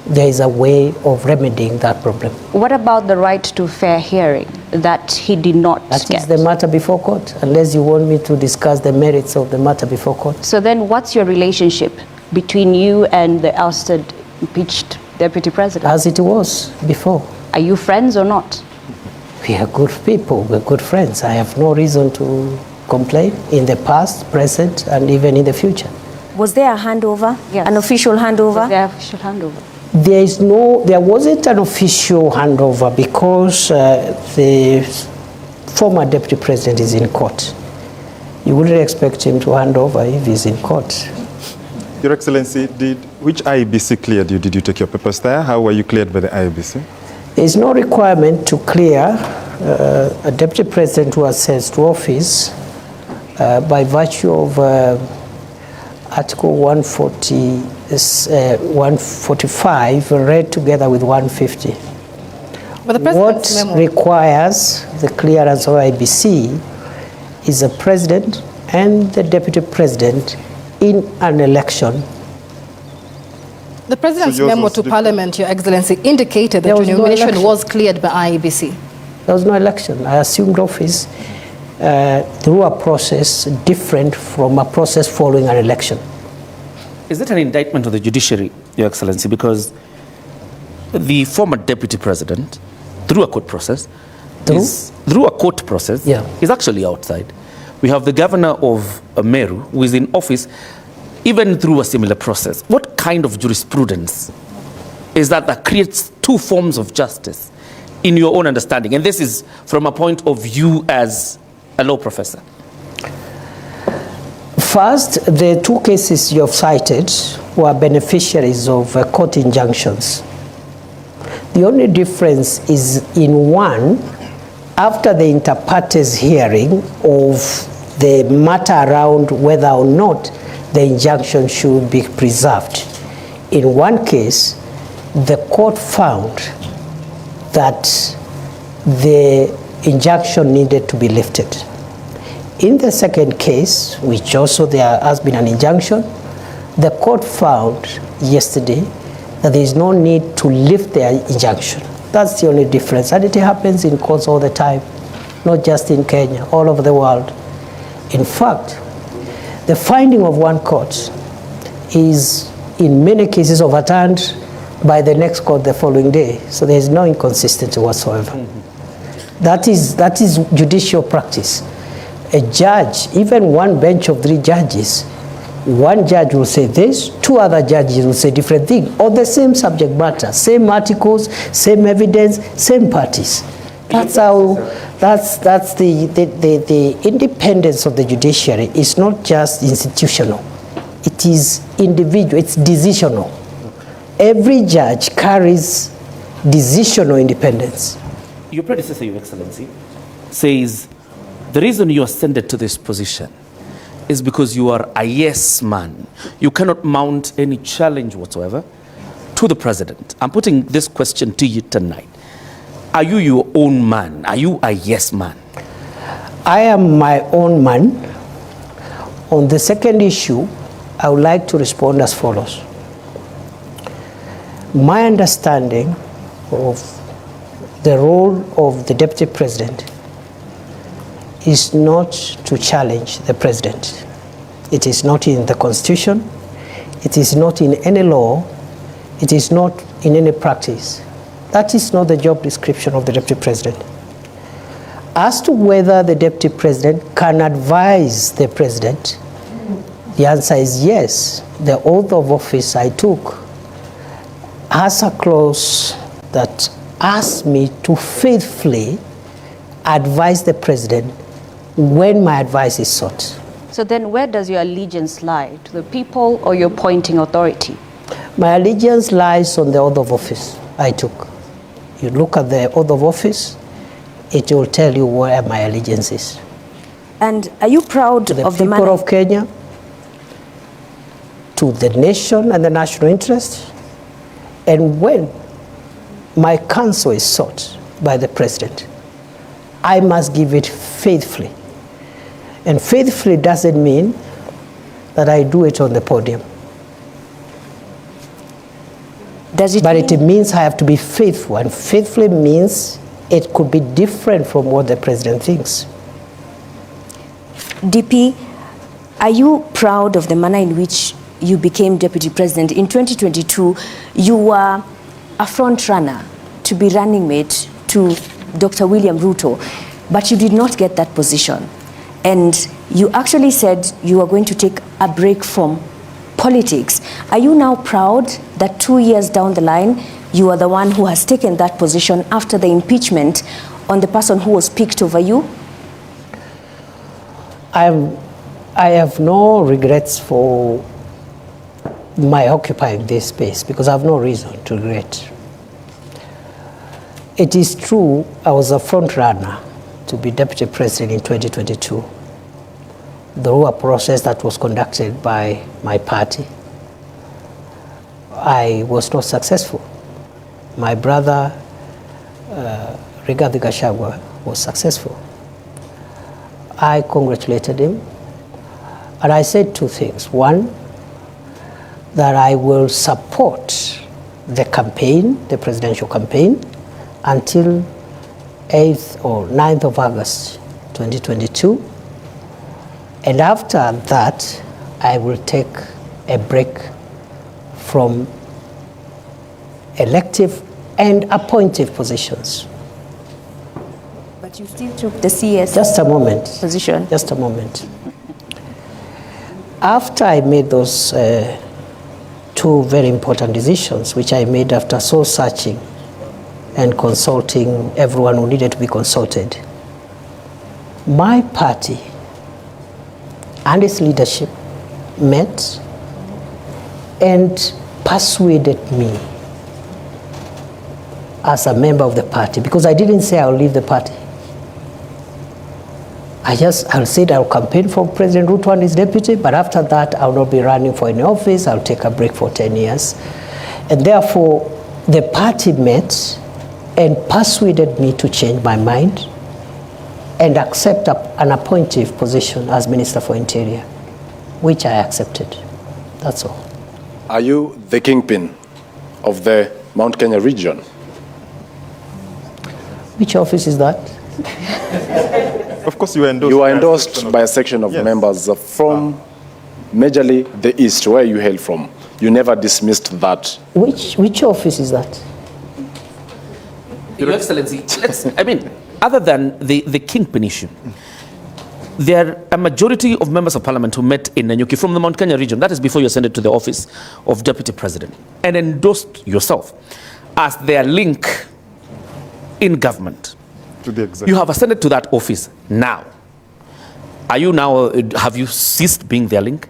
there is a way of remedying that problem. What about the right to fair hearing that he did not get? That is the matter before court, unless you want me to discuss the merits of the matter before court. So then what's your relationship between you and the ousted, impeached Deputy President? As it was before. Are you friends or not? We are good people, we're good friends. I have no reason to complain in the past, present, and even in the future. Was there a handover? Yes. An official handover? Was there an official handover? There wasn't an official handover because the former Deputy President is in court. You wouldn't expect him to hand over if he's in court. Your Excellency, which IEBC cleared you? Did you take your papers there? How were you cleared by the IEBC? There is no requirement to clear a Deputy President who ascends to office by virtue of Article 145 read together with 150. But the What requires the clearance of IBC is the President and the Deputy President in an election. The President's memo to Parliament, Your Excellency, indicated that your nomination was cleared by IEBC. There was no election. I assumed office through a process different from a process following an election. Is it an indictment of the judiciary, Your Excellency? Because the former Deputy President, through a court process, is actually outside. We have the governor of Meru, who is in office, even through a similar process. What kind of jurisprudence is that creates two forms of justice in your own understanding? And this is from a point of view as a law professor. First, the two cases you have cited were beneficiaries of court injunctions. The only difference is in one, after the inter partes hearing of the matter around whether or not the injunction should be preserved. In one case, the court found that the injunction needed to be lifted. In the second case, which also there has been an injunction, the court found yesterday that there is no need to lift the injunction. That's the only difference. And it happens in courts all the time, not just in Kenya, all over the world. In fact, the finding of one court is in many cases overturned by the next court the following day. So there is no inconsistency whatsoever. That is judicial practice. A judge, even one bench of 3 judges, one judge will say this, 2 other judges will say different things, or the same subject matter, same articles, same evidence, same parties. That's how, that's the independence of the judiciary is not just institutional. It is individual, it's decisional. Every judge carries decisional independence. Your predecessor, Your Excellency, says the reason you ascended to this position is because you are a yes man. You cannot mount any challenge whatsoever to the president. I'm putting this question to you tonight. Are you your own man? Are you a yes man? I am my own man. On the second issue, I would like to respond as follows. My understanding of the role of the deputy president is not to challenge the president. It is not in the constitution. It is not in any law. It is not in any practice. That is not the job description of the deputy president. As to whether the deputy president can advise the president, the answer is yes. The oath of office I took has a clause that asks me to faithfully advise the president when my advice is sought. So then where does your allegiance lie? To the people or your appointing authority? My allegiance lies on the oath of office I took. You look at the oath of office, it will tell you where my allegiance is. And are you proud of the people of Kenya, to the nation and the national interest? And when my counsel is sought by the president, I must give it faithfully. And faithfully doesn't mean that I do it on the podium. Does it but it means I have to be faithful, and faithfully means it could be different from what the president thinks. DP, are you proud of the manner in which you became deputy president? In 2022, you were a front runner to be running mate to Dr. William Ruto, but you did not get that position. And you actually said you were going to take a break from politics. Are you now proud that 2 years down the line, you are the one who has taken that position after the impeachment on the person who was picked over you? I have no regrets for my occupying this space because I have no reason to regret. It is true I was a front runner to be deputy president in 2022 through a process that was conducted by my party. I was not successful. My brother, Rigathi Gachagua, was successful. I congratulated him, and I said 2 things. One, that I will support the campaign, the presidential campaign, until 8th or 9th of August 2022. And after that, I will take a break from elective and appointive positions. But you still took the CS Just a moment. position. Just a moment. After I made those 2 very important decisions, which I made after soul searching and consulting everyone who needed to be consulted, my party and its leadership met and persuaded me as a member of the party, because I didn't say I'll leave the party. I said I'll campaign for President Ruto and his deputy, but after that I'll not be running for any office. I'll take a break for 10 years. And therefore, the party met and persuaded me to change my mind and accept an appointive position as Minister for Interior, which I accepted. That's all. Are you the kingpin of the Mount Kenya region? Which office is that? Of course, you are endorsed by a section of members from majorly the East, where you hail from. You never dismissed that. Which office is that? Your Excellency, other than the kingpin issue, there are a majority of members of parliament who met in Nanyuki from the Mount Kenya region, that is before you ascended to the office of Deputy President, and endorsed yourself as their link in government. To the executive. You have ascended to that office now. Are you now, have you ceased being their link?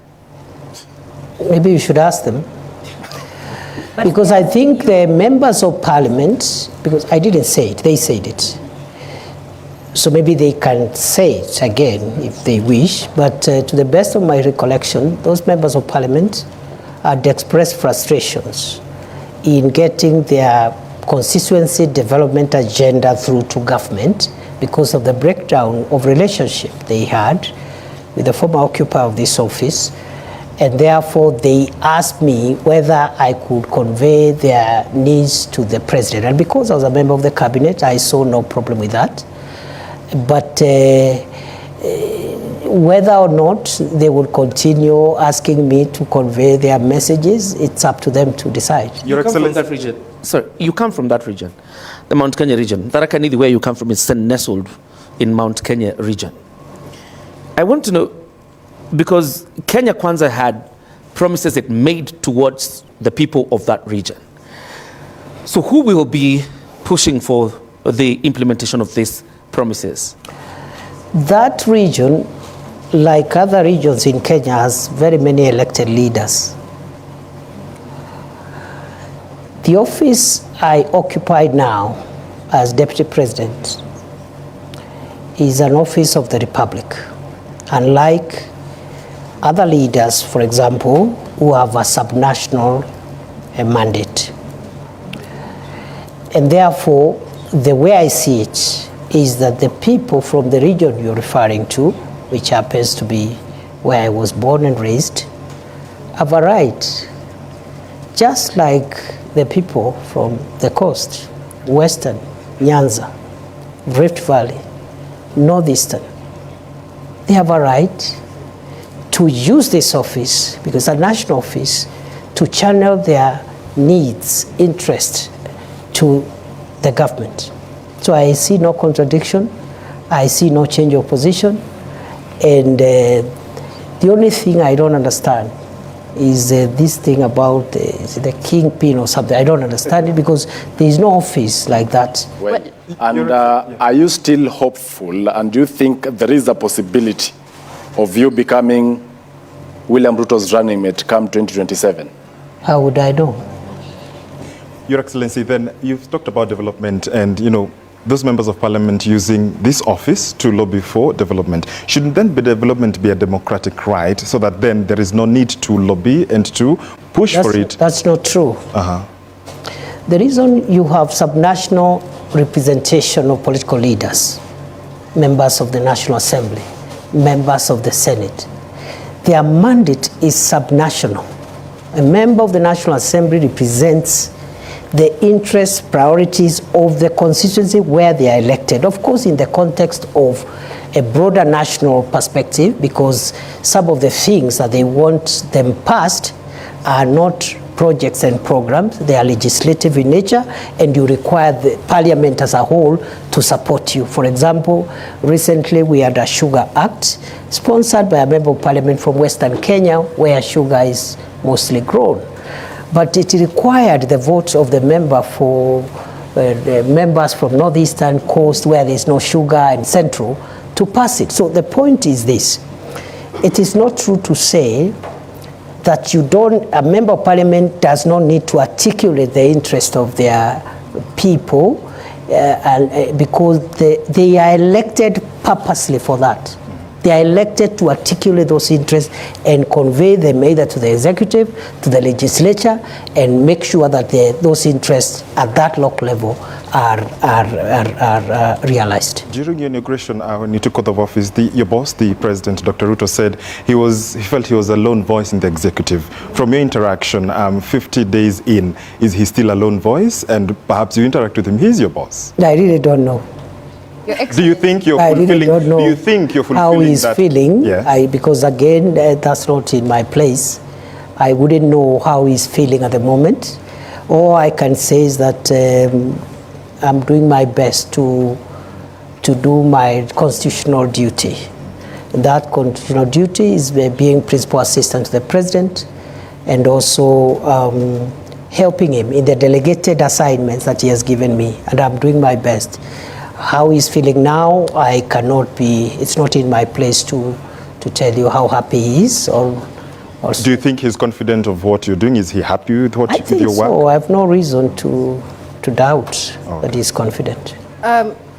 Maybe you should ask them. Because I think the members of parliament, because I didn't say it, they said it. So maybe they can say it again if they wish, but to the best of my recollection, those members of parliament had expressed frustrations in getting their constituency development agenda through to government because of the breakdown of relationship they had with the former occupier of this office. And therefore, they asked me whether I could convey their needs to the president. And because I was a member of the cabinet, I saw no problem with that. But whether or not they would continue asking me to convey their messages, it's up to them to decide. Your Excellency, that region. Sir, you come from that region, the Mount Kenya region. Tharaka Nithi, where you come from, is nestled in Mount Kenya region. I want to know, because Kenya Kwanza had promises it made towards the people of that region. So who will be pushing for the implementation of these promises? That region, like other regions in Kenya, has very many elected leaders. The office I occupy now as Deputy President is an office of the Republic. Unlike other leaders, for example, who have a subnational mandate. And therefore, the way I see it is that the people from the region you're referring to, which happens to be where I was born and raised, have a right, just like the people from the coast, Western, Nyanza, Rift Valley, Northeastern. They have a right to use this office, because it's a national office, to channel their needs, interest to the government. So I see no contradiction, I see no change of position, and the only thing I don't understand is this thing about the kingpin or something. I don't understand it because there is no office like that. Well, and are you still hopeful, and do you think there is a possibility of you becoming William Ruto's running mate come 2027? How would I know? Your Excellency, then you've talked about development and, those members of parliament using this office to lobby for development. Shouldn't then development be a democratic right so that then there is no need to lobby and to push for it? That's not true. The reason you have subnational representation of political leaders, members of the National Assembly, members of the Senate, their mandate is subnational. A member of the National Assembly represents the interests, priorities of the constituency where they are elected. Of course, in the context of a broader national perspective, because some of the things that they want them passed are not projects and programs, they are legislative in nature, and you require the parliament as a whole to support you. For example, recently we had a Sugar Act sponsored by a member of parliament from Western Kenya, where sugar is mostly grown. But it required the votes of the member for the members from Northeastern Coast, where there's no sugar, and Central, to pass it. So the point is this: it is not true to say that a member of parliament does not need to articulate the interest of their people, because they are elected purposely for that. They are elected to articulate those interests and convey them either to the executive, to the legislature, and make sure that those interests at that local level are realized. During your inauguration, when you took oath of office, your boss, the president, Dr. Ruto, said he felt he was a lone voice in the executive. From your interaction, 50 days in, is he still a lone voice? And perhaps you interact with him, he's your boss. I really don't know. Do you think you're fulfilling? I really don't know. Do you think you're fulfilling how he's that? feeling? Yeah. Because again, that's not in my place. I wouldn't know how he's feeling at the moment. All I can say is that I'm doing my best to do my constitutional duty. That constitutional duty is being principal assistant to the president and also helping him in the delegated assignments that he has given me, and I'm doing my best. How he's feeling now, I cannot be, it's not in my place to tell you how happy he is or do you think he's confident of what you're doing? Is he happy with I think your work? so. I have no reason to doubt that he's confident.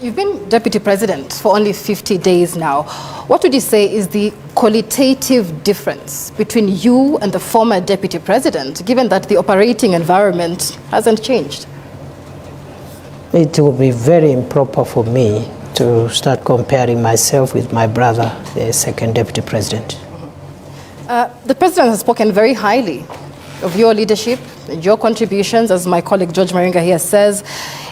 You've been deputy president for only 50 days now. What would you say is the qualitative difference between you and the former deputy president, given that the operating environment hasn't changed? It would be very improper for me to start comparing myself with my brother, the second deputy president. The president has spoken very highly of your leadership and your contributions, as my colleague George Maringa here says.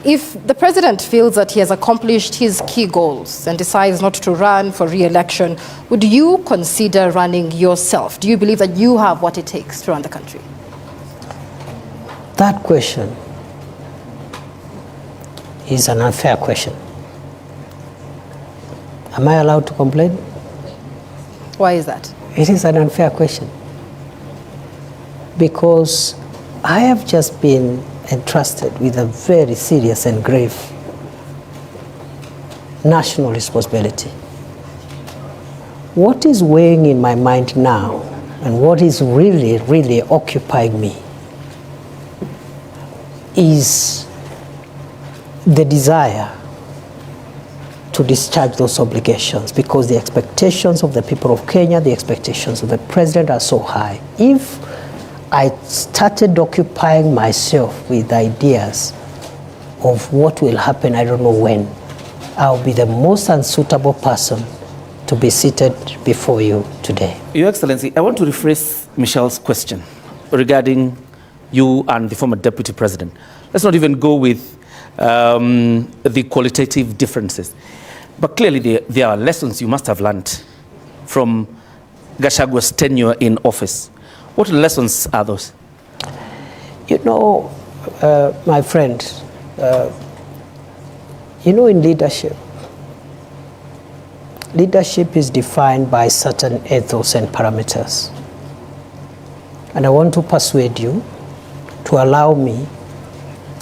If the president feels that he has accomplished his key goals and decides not to run for re-election, would you consider running yourself? Do you believe that you have what it takes to run the country? That question is an unfair question. Am I allowed to complain? Why is that? It is an unfair question because I have just been entrusted with a very serious and grave national responsibility. What is weighing in my mind now and what is really, really occupying me is the desire to discharge those obligations, because the expectations of the people of Kenya, the expectations of the president are so high. If I started occupying myself with ideas of what will happen, I don't know when, I'll be the most unsuitable person to be seated before you today. Your Excellency, I want to rephrase Michelle's question regarding you and the former deputy president. Let's not even go with the qualitative differences. But clearly there are lessons you must have learned from Gachagua's tenure in office. What lessons are those? You know, my friend, you know, in leadership is defined by certain ethos and parameters. And I want to persuade you to allow me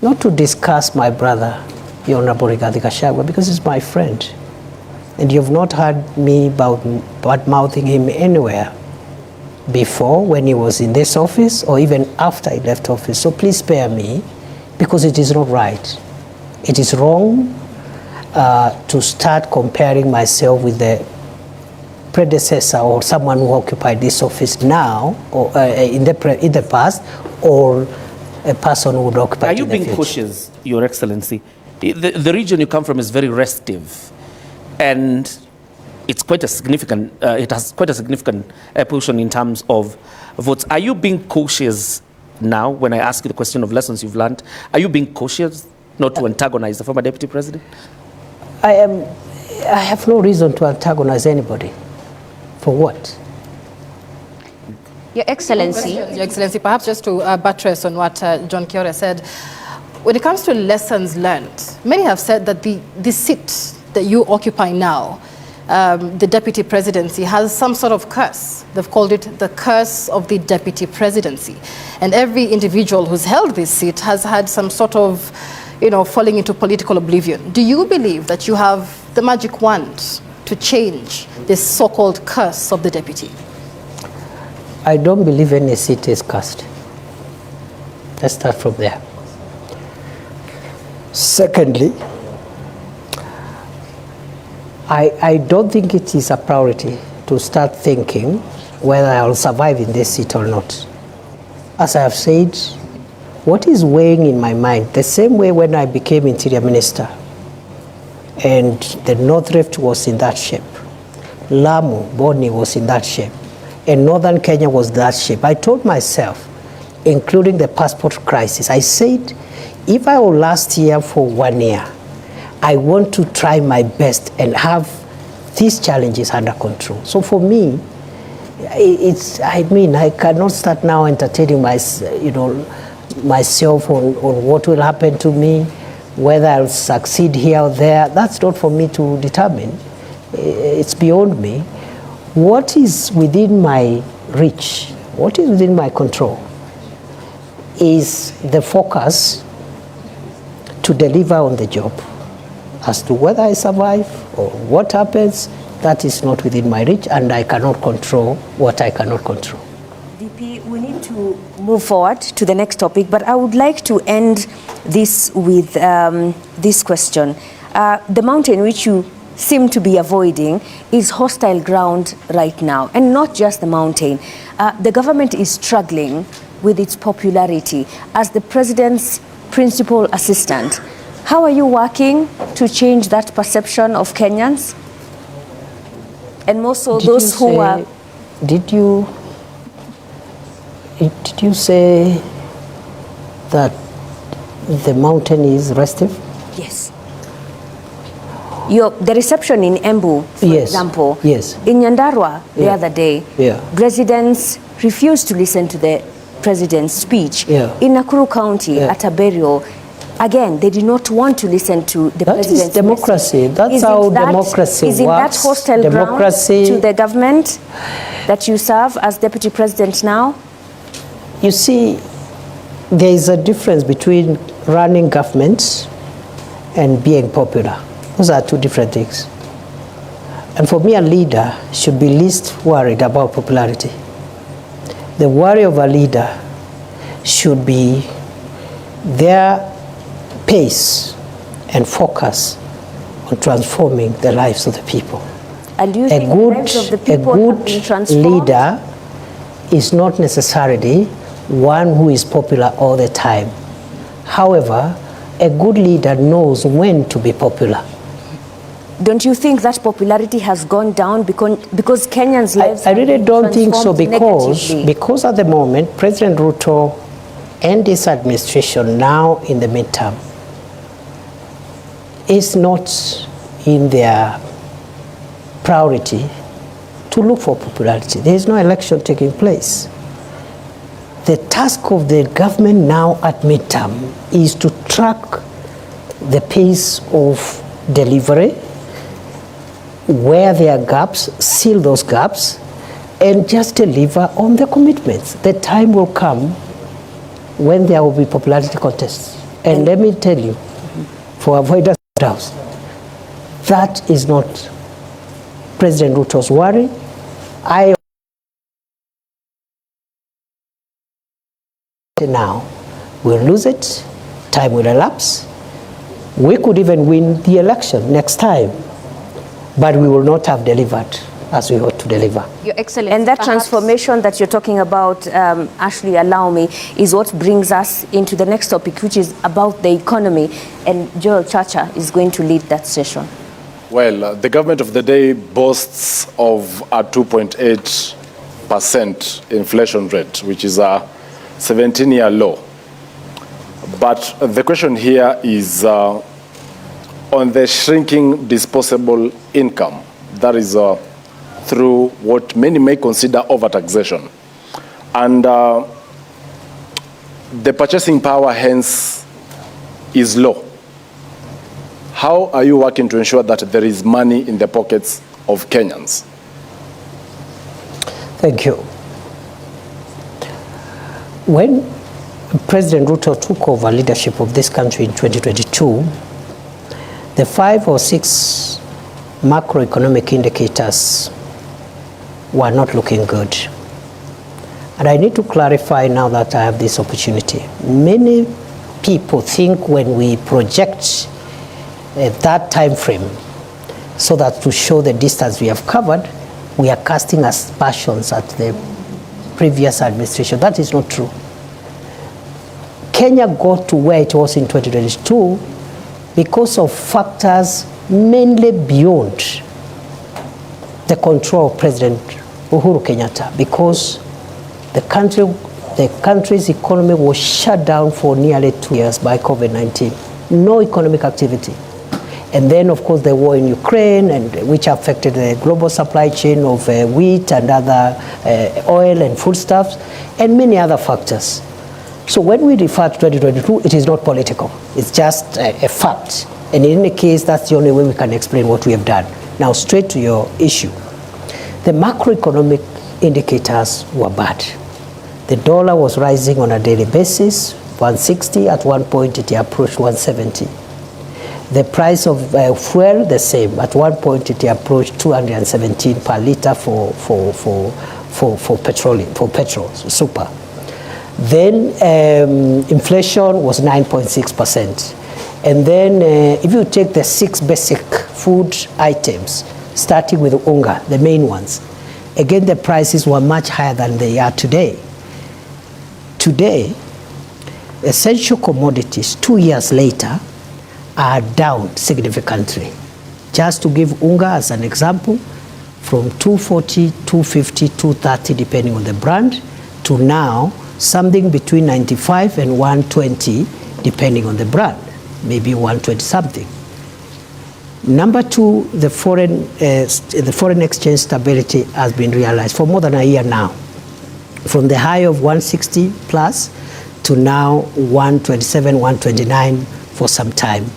not to discuss my brother, the Honorable Rigathi Gachagua, because he's my friend. And you've not heard me bad-mouthing him anywhere before when he was in this office or even after he left office. So please spare me, because it is not right. It is wrong to start comparing myself with the predecessor or someone who occupied this office now or in the past, or a person who would occupy it in the future. Are you being cautious, Your Excellency? The region you come from is very restive, and it's quite a significant, it has quite a significant portion in terms of votes. Are you being cautious now when I ask you the question of lessons you've learned? Are you being cautious not to antagonize the former deputy president? I have no reason to antagonize anybody. For what? Your Excellency. Your Excellency, perhaps just to buttress on what John Kiore said, when it comes to lessons learned, many have said that the seat that you occupy now, the deputy presidency, has some sort of curse. They've called it the curse of the deputy presidency. And every individual who's held this seat has had some sort of, falling into political oblivion. Do you believe that you have the magic wand to change this so-called curse of the deputy? I don't believe any seat is cursed. Let's start from there. Secondly, I don't think it is a priority to start thinking whether I will survive in this seat or not. As I have said, What is weighing in my mind, the same way when I became Interior Minister, and the North Rift was in that shape, Lamu, Boni was in that shape, and Northern Kenya was that shape. I told myself, including the passport crisis, I said, if I will last here for 1 year, I want to try my best and have these challenges under control. So for me, I cannot start now entertaining myself on what will happen to me, whether I'll succeed here or there. That's not for me to determine. It's beyond me. What is within my reach, what is within my control, is the focus to deliver on the job. As to whether I survive or what happens, that is not within my reach, and I cannot control what I cannot control. VP, we need to move forward to the next topic, but I would like to end this with this question. The mountain which you seem to be avoiding is hostile ground right now, and not just the mountain. The government is struggling with its popularity as the president's principal assistant. How are you working to change that perception of Kenyans? And more so those who are... Did you say that the mountain is restive? Yes. The reception in Embu, for example, in Nyandarua the other day, residents refused to listen to the president's speech. In Nakuru County, at a burial, again, they did not want to listen to the president's That is democracy. That's how democracy works. Is it that hostile ground to the government that you serve as deputy president now? You see, there is a difference between running governments and being popular. Those are two different things. And for me, a leader should be least worried about popularity. The worry of a leader should be their pace and focus on transforming the lives of the people. And do you think the lives of the people have been transformed? Leader is not necessarily one who is popular all the time. However, a good leader knows when to be popular. Don't you think that popularity has gone down because Kenyans' lives I really don't think so, negatively? because at the moment, President Ruto and his administration now in the midterm is not in their priority to look for popularity. There is no election taking place. The task of the government now at midterm is to track the pace of delivery, where there are gaps, seal those gaps, and just deliver on the commitments. The time will come when there will be popularity contests. And let me tell you, for avoidance of doubts, that is not President Ruto's worry. Now we'll lose it, time will elapse. We could even win the election next time, but we will not have delivered as we ought to deliver. Your Excellency, and that transformation that you're talking about, Ashley, allow me, is what brings us into the next topic, which is about the economy, and Joel Chacha is going to lead that session. Well, the government of the day boasts of a 2.8% inflation rate, which is a 17-year low. But the question here is on the shrinking disposable income. That is through what many may consider overtaxation. And the purchasing power, hence, is low. How are you working to ensure that there is money in the pockets of Kenyans? Thank you. When President Ruto took over leadership of this country in 2022, the 5 or 6 macroeconomic indicators were not looking good. And I need to clarify now that I have this opportunity. Many people think when we project that time frame so that to show the distance we have covered, we are casting aspersions at the previous administration. That is not true. Kenya got to where it was in 2022 because of factors mainly beyond the control of President Uhuru Kenyatta, because the country's economy was shut down for nearly 2 years by COVID-19. No economic activity. And then, of course, the war in Ukraine, which affected the global supply chain of wheat and other oil and foodstuffs, and many other factors. So when we refer to 2022, it is not political. It's just a fact. And in any case, that's the only way we can explain what we have done. Now, straight to your issue. The macroeconomic indicators were bad. The dollar was rising on a daily basis, 160. At one point, it approached 170. The price of fuel, the same. At one point, it approached 217 per liter for petrol, super. Then inflation was 9.6%. And then if you take the 6 basic food items, starting with unga, the main ones, again, the prices were much higher than they are today. Today, essential commodities, 2 years later, are down significantly. Just to give unga as an example, from 240, 250, 230, depending on the brand, to now something between 95 and 120, depending on the brand, maybe 120 something. Number two, the foreign exchange stability has been realized for more than a year now, from the high of 160 plus to now 127, 129 for some time.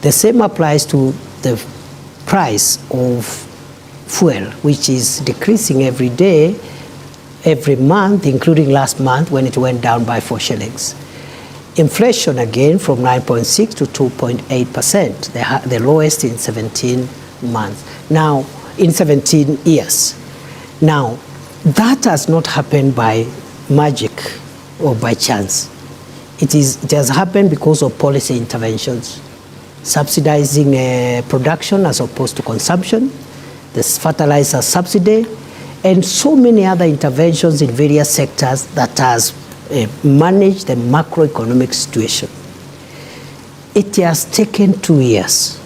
The same applies to the price of fuel, which is decreasing every day, every month, including last month when it went down by 4 shillings. Inflation again from 9.6 to 2.8%, the lowest in 17 months. Now, in 17 years. Now, that has not happened by magic or by chance. It has happened because of policy interventions, subsidizing production as opposed to consumption, the fertilizer subsidy, and so many other interventions in various sectors that has managed the macroeconomic situation. It has taken 2 years.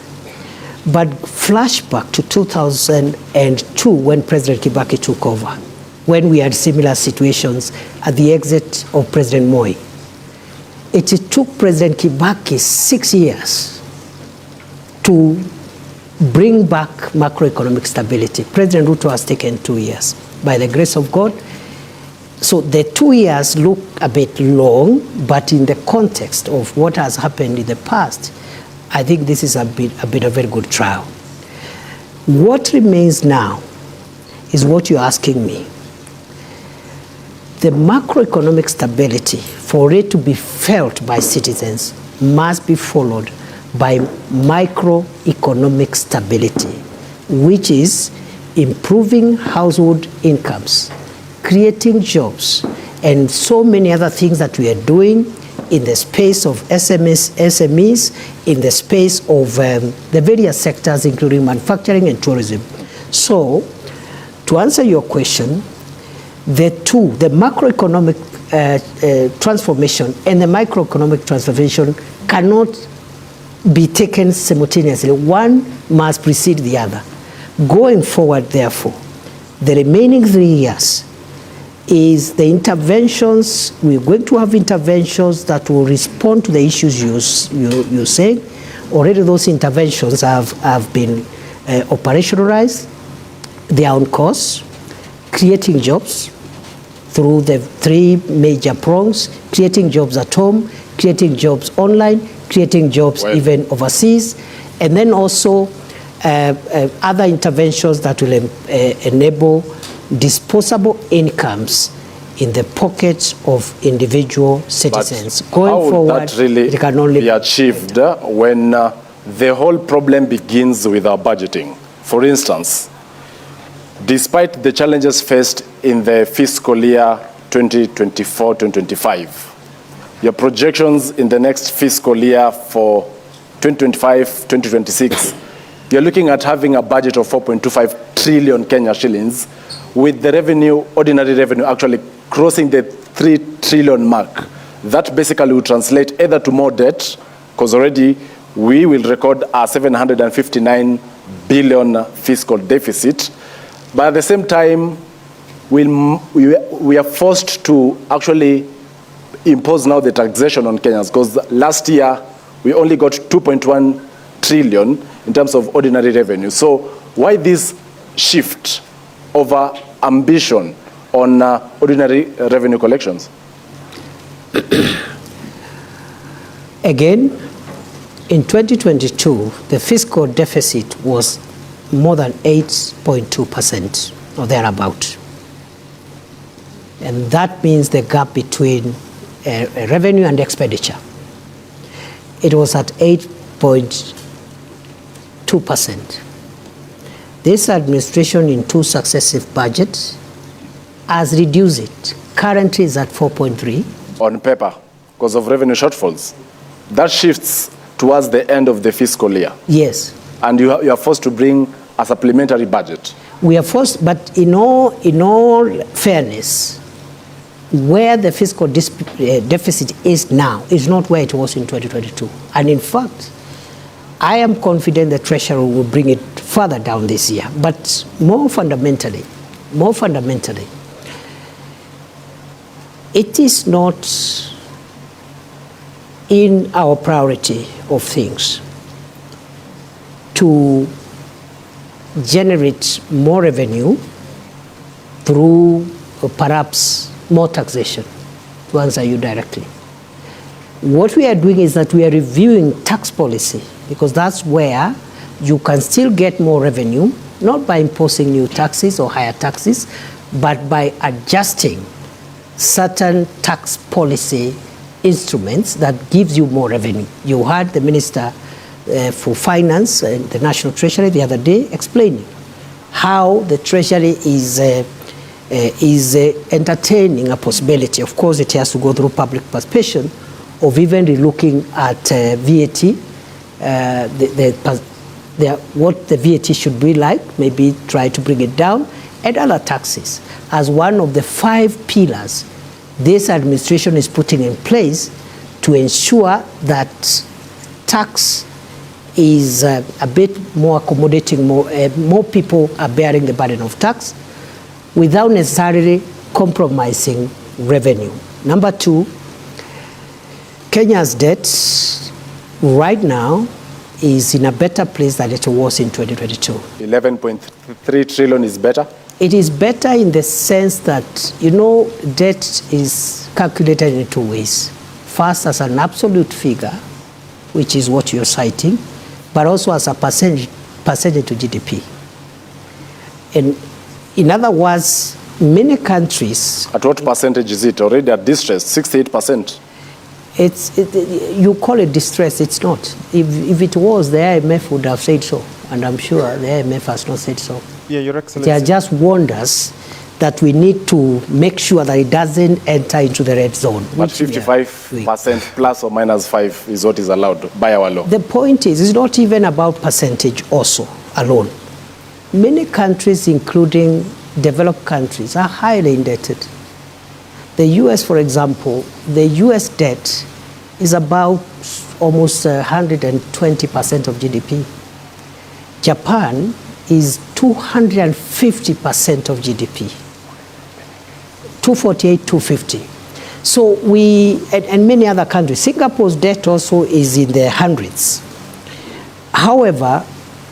But flashback to 2002 when President Kibaki took over, when we had similar situations at the exit of President Moi. It took President Kibaki 6 years to bring back macroeconomic stability. President Ruto has taken 2 years, by the grace of God. So the 2 years look a bit long, but in the context of what has happened in the past, I think this is a bit of a very good trial. What remains now is what you're asking me. The macroeconomic stability, for it to be felt by citizens, must be followed by microeconomic stability, which is improving household incomes, creating jobs, and so many other things that we are doing in the space of SMEs, in the space of the various sectors, including manufacturing and tourism. So, to answer your question, the macroeconomic transformation and the microeconomic transformation cannot be taken simultaneously. One must precede the other. Going forward, therefore, the remaining 3 years is the interventions. We're going to have interventions that will respond to the issues you say. Already those interventions have been operationalized. They are on course, creating jobs through the 3 major prongs, creating jobs at home, creating jobs online, creating jobs even overseas, and then also other interventions that will enable disposable incomes in the pockets of individual citizens. But going forward, that really it can only be achieved when the whole problem begins with our budgeting. For instance, despite the challenges faced in the fiscal year 2024-2025, your projections in the next fiscal year for 2025-2026, you're looking at having a budget of 4.25 trillion Kenya shillings, with the revenue, ordinary revenue, actually crossing the 3 trillion mark. that basically will translate either to more debt, because already we will record a 759 billion fiscal deficit, but at the same time, we are forced to actually impose now the taxation on Kenyans, because last year we only got 2.1 trillion in terms of ordinary revenue. So why this shift over ambition on ordinary revenue collections? Again, in 2022, the fiscal deficit was more than 8.2% or thereabout. And that means the gap between revenue and expenditure. It was at 8.2%. This administration in 2 successive budgets has reduced it. Currently is at 4.3. On paper, because of revenue shortfalls. That shifts towards the end of the fiscal year. Yes. And you are forced to bring a supplementary budget. We are forced, but in all fairness, where the fiscal deficit is now is not where it was in 2022. And in fact, I am confident the Treasury will bring it further down this year. But more fundamentally, it is not in our priority of things to generate more revenue through perhaps more taxation, to answer you directly. What we are doing is that we are reviewing tax policy, because that's where you can still get more revenue, not by imposing new taxes or higher taxes, but by adjusting certain tax policy instruments that gives you more revenue. You heard the Minister for Finance and the National Treasury the other day explaining how the Treasury is entertaining a possibility. Of course, it has to go through public participation of even relooking at VAT, what the VAT should be like, maybe try to bring it down, and other taxes as one of the 5 pillars this administration is putting in place to ensure that tax is a bit more accommodating, more people are bearing the burden of tax without necessarily compromising revenue. Number 2, Kenya's debt right now is in a better place than it was in 2022. 11.3 trillion is better? It is better in the sense that, debt is calculated in 2 ways. First, as an absolute figure, which is what you're citing, but also as a percentage to GDP. And in other words, many countries... At what percentage is it? Already at distress, 68%. You call it distress, it's not. If it was, the IMF would have said so, and I'm sure the IMF has not said so. Yeah, Your Excellency. They are just warned us that we need to make sure that it doesn't enter into the red zone. But 55% plus or minus 5 is what is allowed by our law. The point is, it's not even about percentage also alone. Many countries, including developed countries, are highly indebted. The US, for example, the US debt is about almost 120% of GDP. Japan is 250% of GDP. 248, 250. So and many other countries. Singapore's debt also is in the hundreds. However,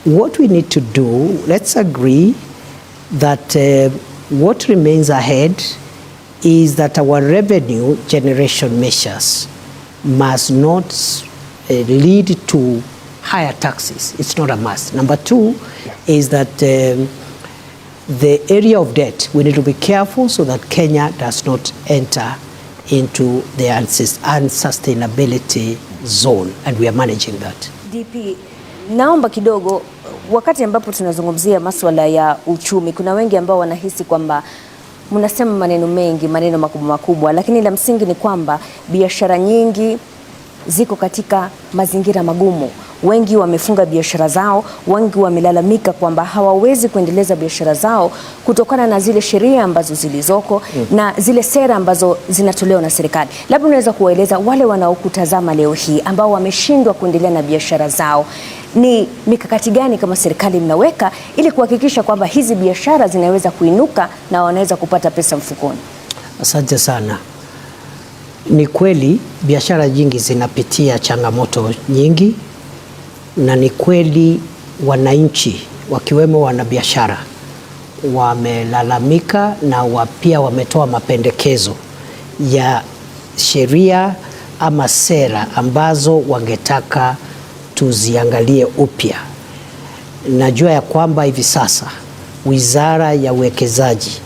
what we need to do, let's agree that what remains ahead is that our revenue generation measures must not lead to higher taxes. It's not a must. Number 2 is that the area of debt, we need to be careful so that Kenya does not enter into the unsustainability zone, and we are managing that. DP, naomba kidogo, wakati ambapo tunazungumzia masuala ya uchumi, kuna wengi ambao wanahisi kwamba mnasema maneno mengi, maneno makubwa makubwa, lakini la msingi ni kwamba biashara nyingi ziko katika mazingira magumu. wengi wamefunga biashara zao, wengi wamelalamika kwamba hawawezi kuendeleza biashara zao kutokana na zile sheria ambazo zilizoko na zile sera ambazo zinatolewa na serikali. Labda unaweza kuwaeleza wale wanaokutazama leo hii ambao wameshindwa kuendelea na biashara zao, ni mikakati gani kama serikali mnaweka ili kuhakikisha kwamba hizi biashara zinaweza kuinuka na wanaweza kupata pesa mfukoni? Asante sana. Ni kweli biashara nyingi zinapitia changamoto nyingi, na ni kweli wananchi wakiwemo wanabiashara wamelalamika na pia wametoa mapendekezo ya sheria ama sera ambazo wangetaka tuziangalie upya. Najua ya kwamba hivi sasa Wizara ya Uwekezaji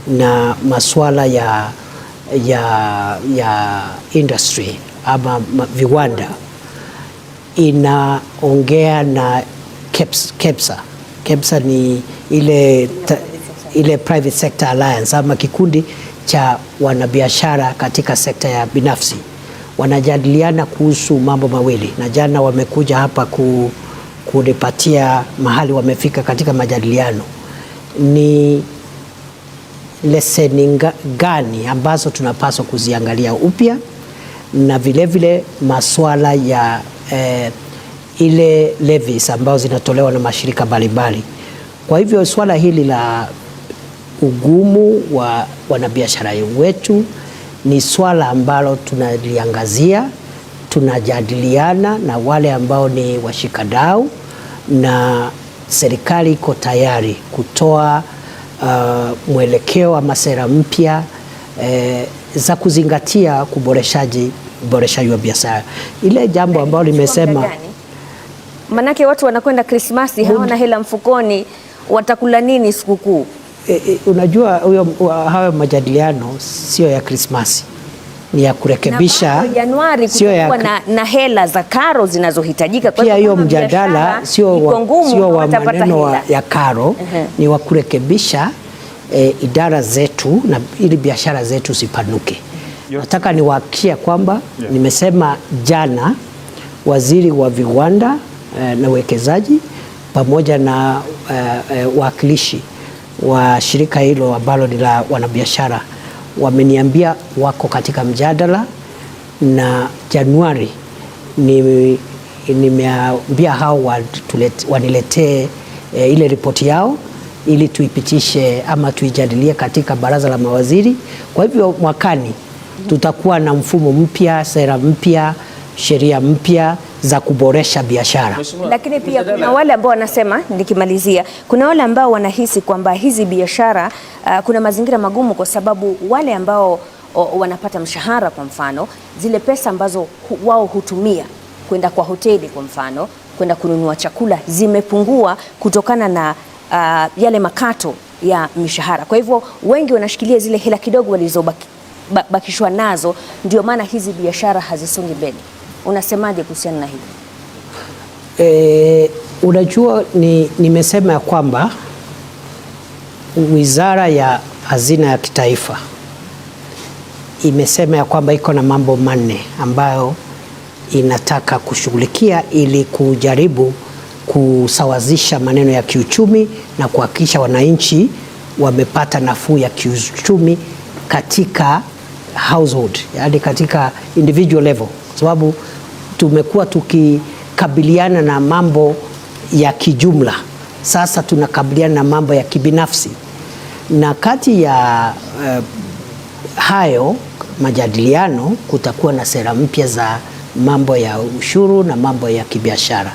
na masuala ya industry ama viwanda inaongea na KEPSA. KEPSA ni ile Private Sector Alliance ama kikundi cha wanabiashara katika sekta ya binafsi. Wanajadiliana kuhusu mambo mawili, na jana wamekuja hapa kunipatia mahali wamefika katika majadiliano. Ni leseni gani ambazo tunapaswa kuziangalia upya, na vile masuala ya ile levies ambazo zinatolewa na mashirika mbalimbali. Kwa hivyo swala hili la ugumu wa wanabiashara wetu ni swala ambalo tunaliangazia, tunajadiliana na wale ambao ni washikadau, na serikali iko tayari kutoa mwelekeo ama sera mpya za kuzingatia uboreshaji wa biashara. Ile jambo ambalo limesema, manake watu wanakwenda Krismasi hawana hela mfukoni, watakula nini sikukuu? Unajua hayo majadiliano sio ya Krismasi, ni ya kurekebisha Januari kutakuwa na hela za karo zinazohitajika. Kwa hiyo mjadala sio wa maneno ya karo, ni wa kurekebisha idara zetu na ili biashara zetu zipanuke. Nataka niwahakikishie kwamba nimesema jana waziri wa viwanda na uwekezaji pamoja na wakilishi wa shirika hilo ambalo ni la wanabiashara wameniambia wako katika mjadala, na Januari nimeambia hao waniletee ile ripoti yao ili tuipitishe ama tuijadilie katika baraza la mawaziri. Kwa hivyo mwakani tutakuwa na mfumo mpya, sera mpya, sheria mpya za kuboresha biashara. Lakini pia kuna wale ambao wanasema, nikimalizia, kuna wale ambao wanahisi kwamba hizi biashara kuna mazingira magumu, kwa sababu wale ambao wanapata mshahara, kwa mfano, zile pesa ambazo wao hutumia kwenda kwa hoteli, kwa mfano, kwenda kununua chakula, zimepungua kutokana na yale makato ya mishahara. Kwa hivyo wengi wanashikilia zile hela kidogo walizobakishwa nazo, ndio maana hizi biashara hazisongi mbele. Unasemaje kuhusiana na hili? Unajua, nimesema ya kwamba Wizara ya Hazina ya Kitaifa imesema ya kwamba iko na mambo manne ambayo inataka kushughulikia ili kujaribu kusawazisha maneno ya kiuchumi na kuhakikisha wananchi wamepata nafuu ya kiuchumi katika household, yani katika individual level, kwa sababu tumekuwa tukikabiliana na mambo ya kijumla. Sasa tunakabiliana na mambo ya kibinafsi, na kati ya hayo majadiliano kutakuwa na sera mpya za mambo ya ushuru na mambo ya kibiashara.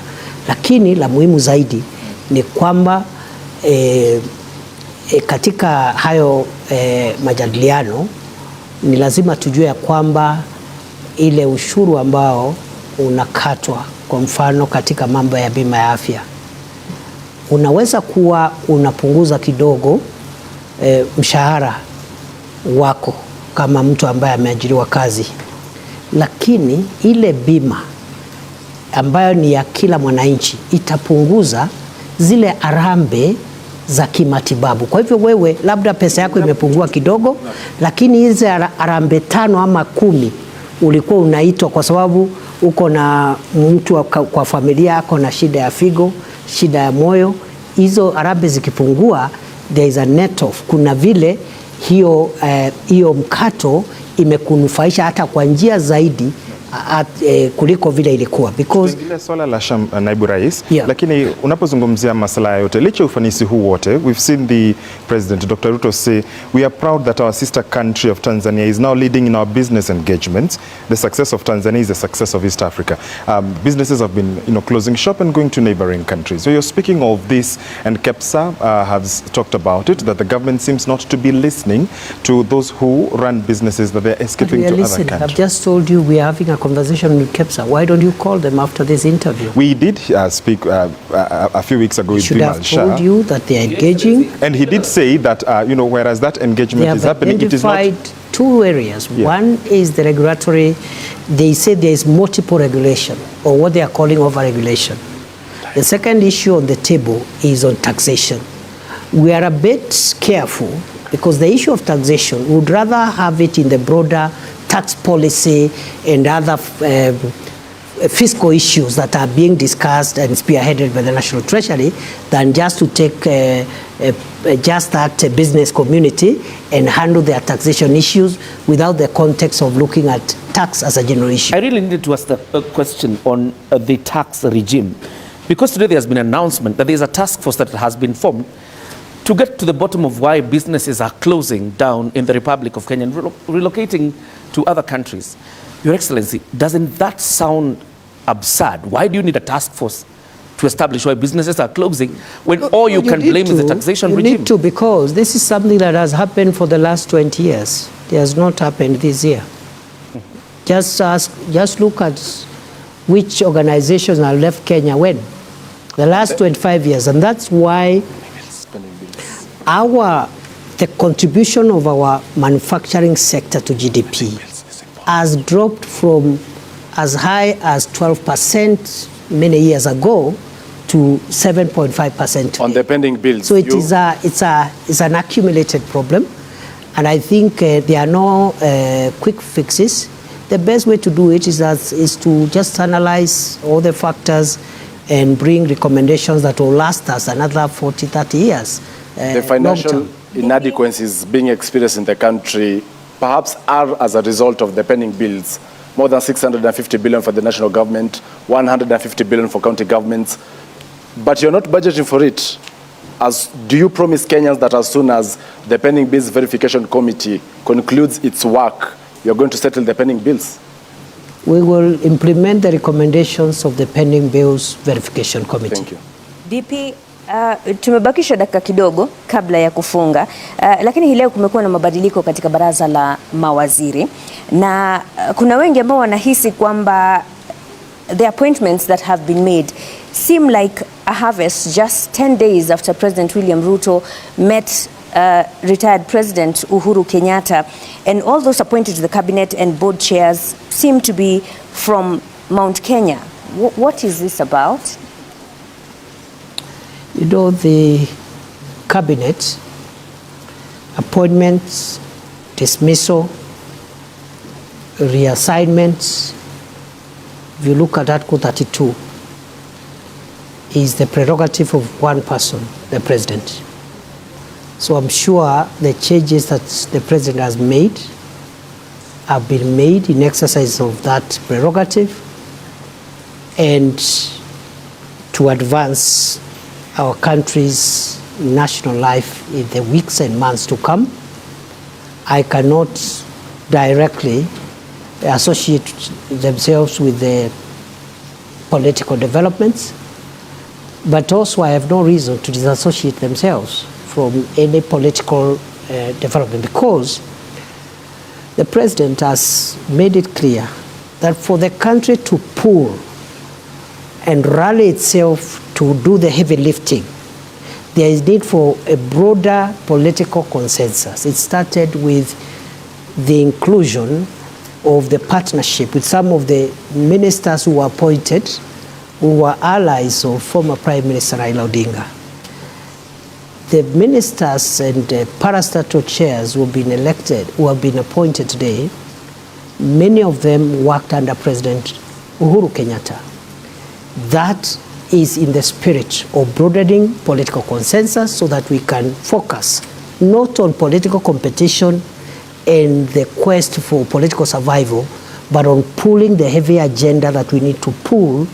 Lakini la muhimu zaidi ni kwamba katika hayo majadiliano ni lazima tujue ya kwamba ile ushuru ambao unakatwa, kwa mfano katika mambo ya bima ya afya, unaweza kuwa unapunguza kidogo mshahara wako kama mtu ambaye ameajiriwa kazi, lakini ile bima ambayo ni ya kila mwananchi itapunguza zile harambee za kimatibabu. Kwa hivyo wewe labda pesa yako imepungua kidogo, lakini hizi harambee 5 ama 10 ulikuwa unaitwa kwa sababu uko na mtu kwa familia ako na shida ya figo, shida ya moyo, hizo harambee zikipungua, there is a net off. Kuna vile hiyo mkato imekunufaisha hata kwa njia zaidi kuliko vile ilikuwa, because ile swala la naibu rais, yeah. Lakini unapozungumzia masuala yote licha ufanisi huu wote, we've seen the president Dr. Ruto say we are proud that our sister country of Tanzania is now leading in our business engagements. The success of Tanzania is the success of East Africa. Businesses have been closing shop and going to neighboring countries. So you're speaking of this, and KEPSA has talked about it, that the government seems not to be listening to those who run businesses, that they're escaping to other countries. I've just told you we are having a conversation with KEPSA. Why don't you call them after this interview? We did speak a few weeks ago with Bimal Shah. Should have told you that they are engaging. And he did say that, whereas that engagement is happening, it is not... They have identified two areas. Yeah. One is the regulatory. They say there is multiple regulation, or what they are calling over-regulation. The second issue on the table is on taxation. We are a bit careful because the issue of taxation, we would rather have it in the broader tax policy and other fiscal issues that are being discussed and spearheaded by the National Treasury than just to take just that business community and handle their taxation issues without the context of looking at tax as a general issue. I really needed to ask the question on the tax regime, because today there has been an announcement that there is a task force that has been formed to get to the bottom of why businesses are closing down in the Republic of Kenya and relocating to other countries. Your Excellency, doesn't that sound absurd? Why do you need a task force to establish why businesses are closing when all you can blame is the taxation regime? You need to, because this is something that has happened for the last 20 years. It has not happened this year. Just look at which organizations have left Kenya when? The last 25 years. And that's why the contribution of our manufacturing sector to GDP has dropped from as high as 12% many years ago to 7.5% on the pending bills. So it's an accumulated problem, and I think there are no quick fixes. The best way to do it is to just analyze all the factors and bring recommendations that will last us another 40, 30 years. The financial inadequacies being experienced in the country perhaps are as a result of the pending bills. More than 650 billion for the national government, 150 billion for county governments. But you're not budgeting for it. Do you promise Kenyans that as soon as the pending bills verification committee concludes its work, you're going to settle the pending bills? We will implement the recommendations of the pending bills verification committee. Thank you. DP, tumebakisha dakika kidogo kabla ya kufunga, lakini hii leo kumekuwa na mabadiliko katika baraza la mawaziri, na kuna wengi ambao wanahisi kwamba the appointments that have been made seem like a harvest just 10 days after President William Ruto met retired President Uhuru Kenyatta, and all those appointed to the cabinet and board chairs seem to be from Mount Kenya. What is this about? You know, the cabinet appointments, dismissal, reassignments, if you look at Article 32, is the prerogative of one person, the president. So I'm sure the changes that the president has made have been made in exercise of that prerogative and to advance our country's national life in the weeks and months to come. I cannot directly associate themselves with the political developments, but also I have no reason to disassociate themselves from any political development, because the president has made it clear that for the country to pull and rally itself to do the heavy lifting, there is need for a broader political consensus. It started with the inclusion of the partnership with some of the ministers who were appointed, who were allies of former Prime Minister Raila Odinga. The ministers and parastatal chairs who have been elected, who have been appointed today, many of them worked under President Uhuru Kenyatta. That is in the spirit of broadening political consensus so that we can focus not on political competition and the quest for political survival, but on pulling the heavy agenda that we need to pull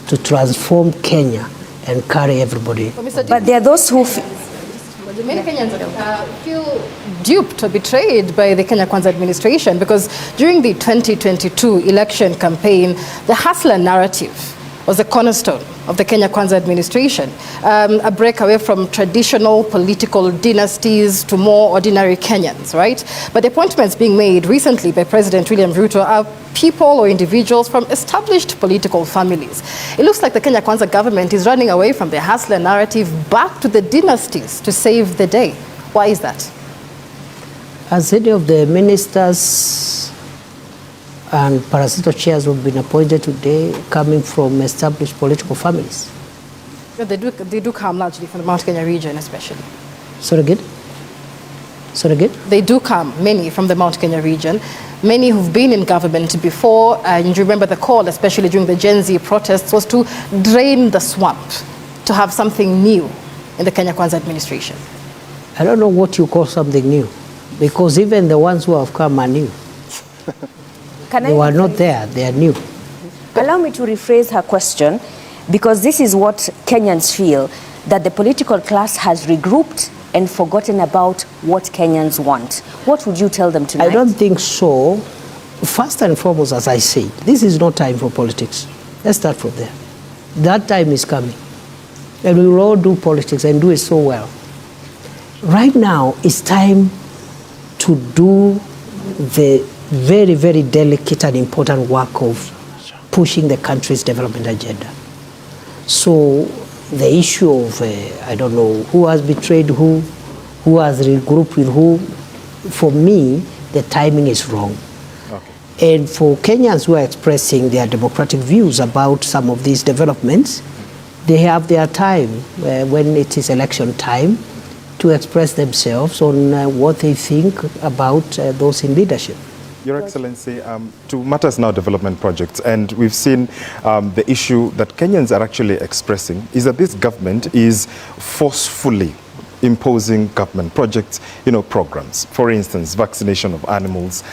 to transform Kenya and carry everybody. But there are those who many Kenyans feel duped or betrayed by the Kenya Kwanza administration, because during the 2022 election campaign, the hustler narrative was the cornerstone of the Kenya Kwanza administration, a break away from traditional political dynasties to more ordinary Kenyans, right? But the appointments being made recently by President William Ruto are people or individuals from established political families. It looks like the Kenya Kwanza government is running away from the hustler narrative back to the dynasties to save the day. Why is that? As any of the ministers and parasito chairs who have been appointed today coming from established political families? Yeah, they do come largely from the Mount Kenya region, especially. Sorry again? Sorry again? They do come, many from the Mount Kenya region, many who've been in government before, and you remember the call, especially during the Gen Z protests, was to drain the swamp, to have something new in the Kenya Kwanza administration. I don't know what you call something new, because even the ones who have come are new. They were not there, they are new. Allow me to rephrase her question, because this is what Kenyans feel, that the political class has regrouped and forgotten about what Kenyans want. What would you tell them tonight? I don't think so. First and foremost, as I said, this is not time for politics. Let's start from there. That time is coming. And we will all do politics and do it so well. Right now, it's time to do the very, very delicate and important work of pushing the country's development agenda. So the issue of, I don't know, who has betrayed who has regrouped with who, for me, the timing is wrong. Okay. And for Kenyans who are expressing their democratic views about some of these developments, they have their time when it is election time to express themselves on what they think about those in leadership. Your Excellency, to matters now development projects, and we've seen the issue that Kenyans are actually expressing is that this government is forcefully imposing government projects, programs. For instance, vaccination of animals,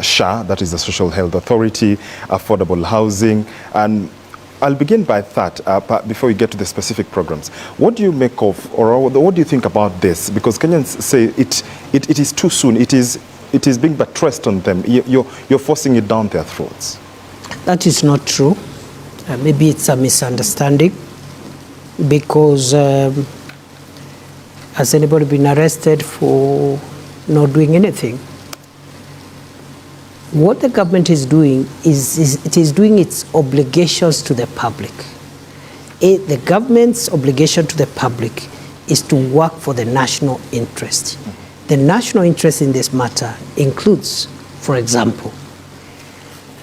SHA, that is the Social Health Authority, affordable housing, and I'll begin by that before we get to the specific programs. What do you make of, or what do you think about this? Because Kenyans say it is too soon. It is being buttressed on them. You're forcing it down their throats. That is not true. Maybe it's a misunderstanding, because has anybody been arrested for not doing anything? What the government is doing is it is doing its obligations to the public. The government's obligation to the public is to work for the national interest. The national interest in this matter includes, for example,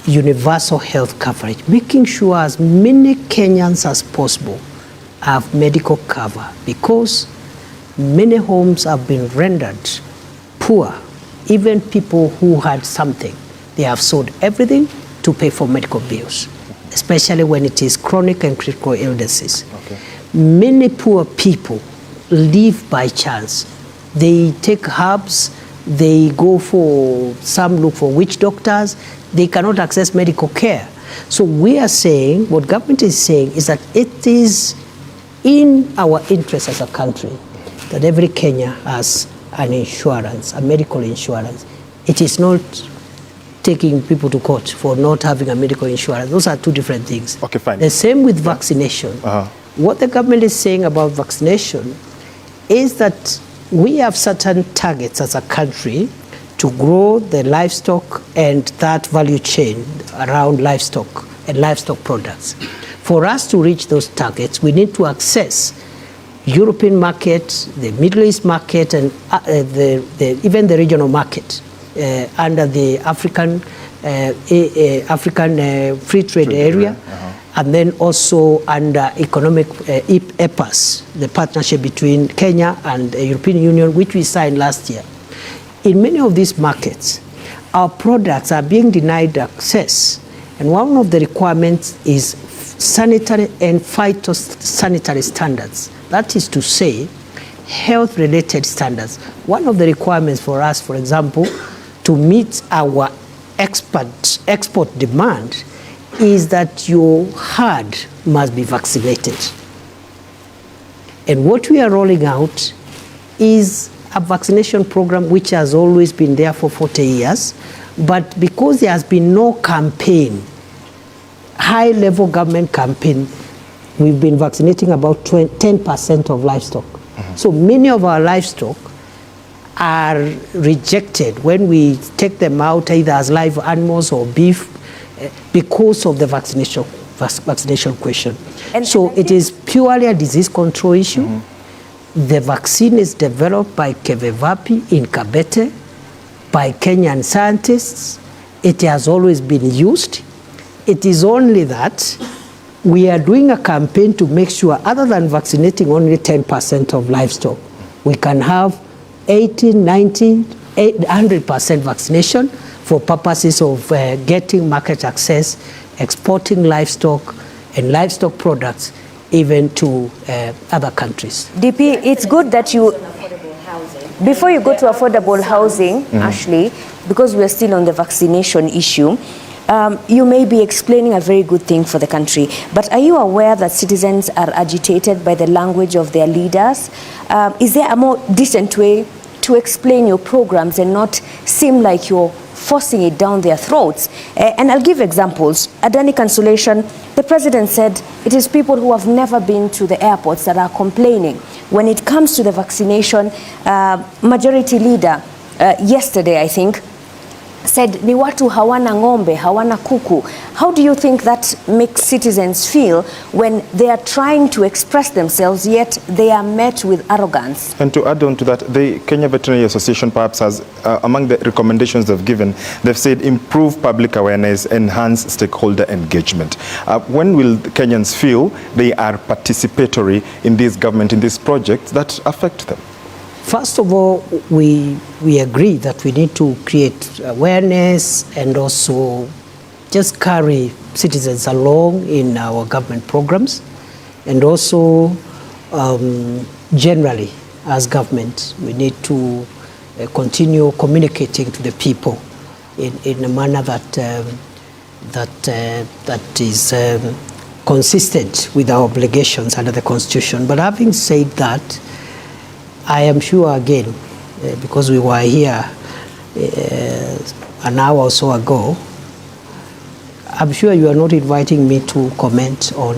universal health coverage, making sure as many Kenyans as possible have medical cover, because many homes have been rendered poor. Even people who had something, they have sold everything to pay for medical bills, especially when it is chronic and critical illnesses. Okay. Many poor people live by chance. They take herbs, they go for, some look for witch doctors, they cannot access medical care. So we are saying, what government is saying is that it is in our interest as a country that every Kenya has an insurance, a medical insurance. It is not taking people to court for not having a medical insurance. Those are two different things. Okay, fine. The same with vaccination. What the government is saying about vaccination is that we have certain targets as a country to grow the livestock and that value chain around livestock and livestock products. For us to reach those targets, we need to access European market, the Middle East market, and even the regional market under the African Free Trade Area. And then also under economic EPAS, the partnership between Kenya and the European Union, which we signed last year. In many of these markets, our products are being denied access And one of the requirements is sanitary and phytosanitary standards. That is to say, health-related standards. One of the requirements for us, for example, to meet our export demand is that your herd must be vaccinated. And what we are rolling out is a vaccination program which has always been there for 40 years, but because there has been no campaign, high-level government campaign, we've been vaccinating about 10% of livestock. So many of our livestock are rejected when we take them out either as live animals or beef because of the vaccination question. And so it is purely a disease control issue. The vaccine is developed by Kevevapi in Kabete, by Kenyan scientists. It has always been used. It is only that we are doing a campaign to make sure, other than vaccinating only 10% of livestock, we can have 80, 90, 100% vaccination for purposes of getting market access, exporting livestock and livestock products even to other countries. DP, it's good that you, before you go to affordable housing, Ashley, because we are still on the vaccination issue, you may be explaining a very good thing for the country, but are you aware that citizens are agitated by the language of their leaders? Is there a more decent way to explain your programs and not seem like you're forcing it down their throats? And I'll give examples. Adani Consolation, the president said it is people who have never been to the airports that are complaining. When it comes to the vaccination, majority leader yesterday, I think, said ni watu hawana ng'ombe, hawana kuku. How do you think that makes citizens feel when they are trying to express themselves, yet they are met with arrogance? And to add on to that, the Kenya Veterinary Association perhaps has, among the recommendations they've given, they've said improve public awareness, enhance stakeholder engagement. When will Kenyans feel they are participatory in this government, in these projects that affect them? First of all, we agree that we need to create awareness and also just carry citizens along in our government programs, and also generally as government we need to continue communicating to the people in a manner that is consistent with our obligations under the Constitution. But having said that, I am sure again, because we were here an hour or so ago, I'm sure you are not inviting me to comment on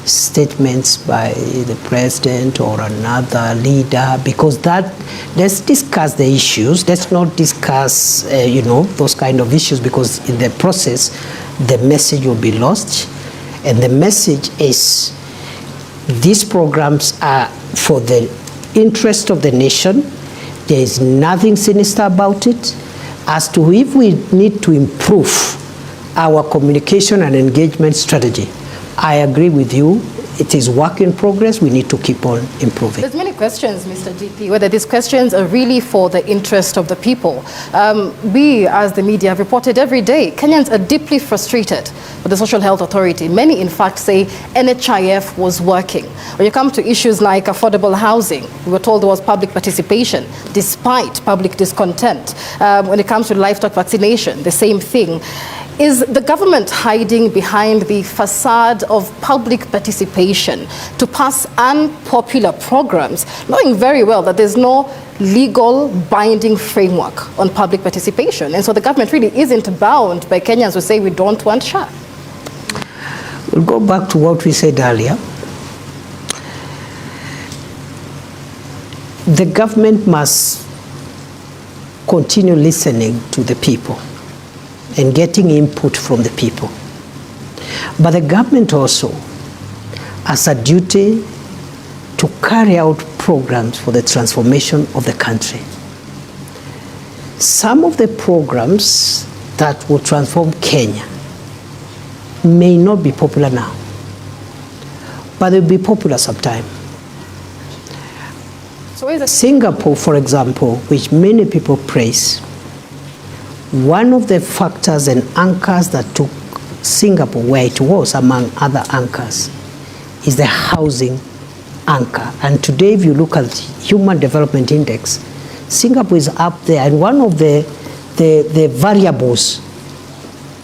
statements by the president or another leader, because that, let's discuss the issues. Let's not discuss, those kind of issues, because in the process, the message will be lost. And the message is, these programs are for the interest of the nation. There is nothing sinister about it. As to if we need to improve our communication and engagement strategy, I agree with you. It is work in progress. We need to keep on improving. There's many questions, Mr. DP, whether these questions are really for the interest of the people. We, as the media, have reported every day, Kenyans are deeply frustrated with the Social Health Authority. Many, in fact, say NHIF was working. When you come to issues like affordable housing, we were told there was public participation, despite public discontent. When it comes to livestock vaccination, the same thing. Is the government hiding behind the facade of public participation to pass unpopular programs, knowing very well that there's no legal binding framework on public participation? And so the government really isn't bound by Kenyans who say we don't want SHA. We'll go back to what we said earlier. The government must continue listening to the people and getting input from the people. But the government also has a duty to carry out programs for the transformation of the country. Some of the programs that will transform Kenya may not be popular now, but they'll be popular sometime. So is it Singapore, for example, which many people praise, one of the factors and anchors that took Singapore, where it was among other anchors, is the housing anchor. And today, if you look at the Human Development Index, Singapore is up there, and one of the variables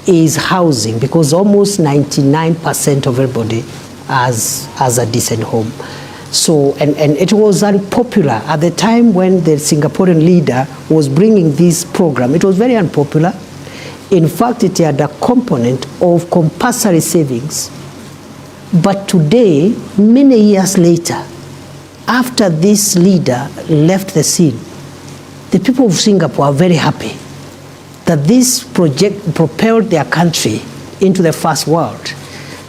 is housing, because almost 99% of everybody has a decent home. So, and it was unpopular at the time when the Singaporean leader was bringing this program. It was very unpopular. In fact, it had a component of compulsory savings. But today, many years later, after this leader left the scene, the people of Singapore are very happy that this project propelled their country into the first world.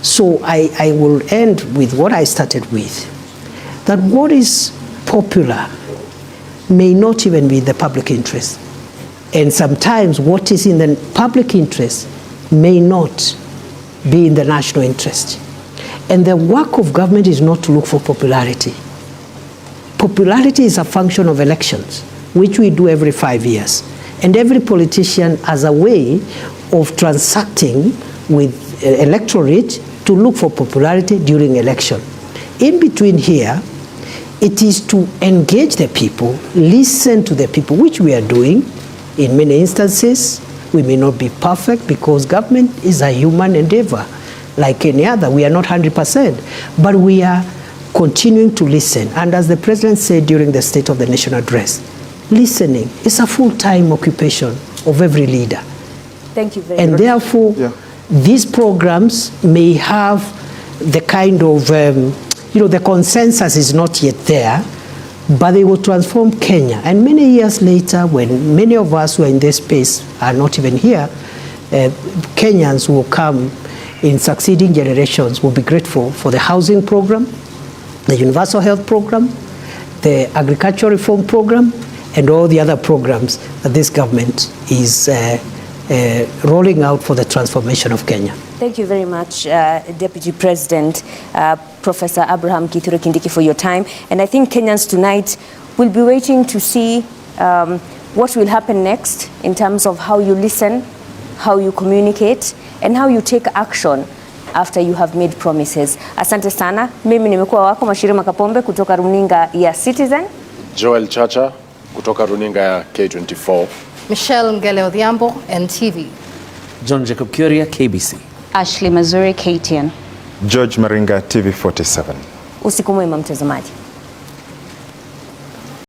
So I will end with what I started with, that what is popular may not even be in the public interest. And sometimes what is in the public interest may not be in the national interest. And the work of government is not to look for popularity. Popularity is a function of elections, which we do every 5 years. And every politician has a way of transacting with electorate to look for popularity during election. In between here, it is to engage the people, listen to the people, which we are doing. In many instances, we may not be perfect because government is a human endeavor. Like any other, we are not 100%, but we are continuing to listen. And as the President said during the State of the Nation address, listening is a full-time occupation of every leader. Thank you very much. And therefore, these programs may have the kind of, the consensus is not yet there, but they will transform Kenya. And many years later, when many of us who are in this space are not even here, Kenyans will come in succeeding generations will be grateful for the housing program, the universal health program, the agricultural reform program, and all the other programs that this government is rolling out for the transformation of Kenya. Thank you very much, Deputy President, Professor Abraham Kithure Kindiki, for your time. And I think Kenyans tonight will be waiting to see what will happen next in terms of how you listen, how you communicate, and how you take action after you have made promises. Asante sana. Mimi nimekuwa wako Mashirima Kapombe kutoka runinga ya Citizen. Joel Chacha kutoka runinga ya K24. Michelle Ngele Odhiambo, NTV. John Jacob Kuria, KBC. Ashley Mazuri, KTN. George Maringa, TV47. Usiku mwema mtazamaji.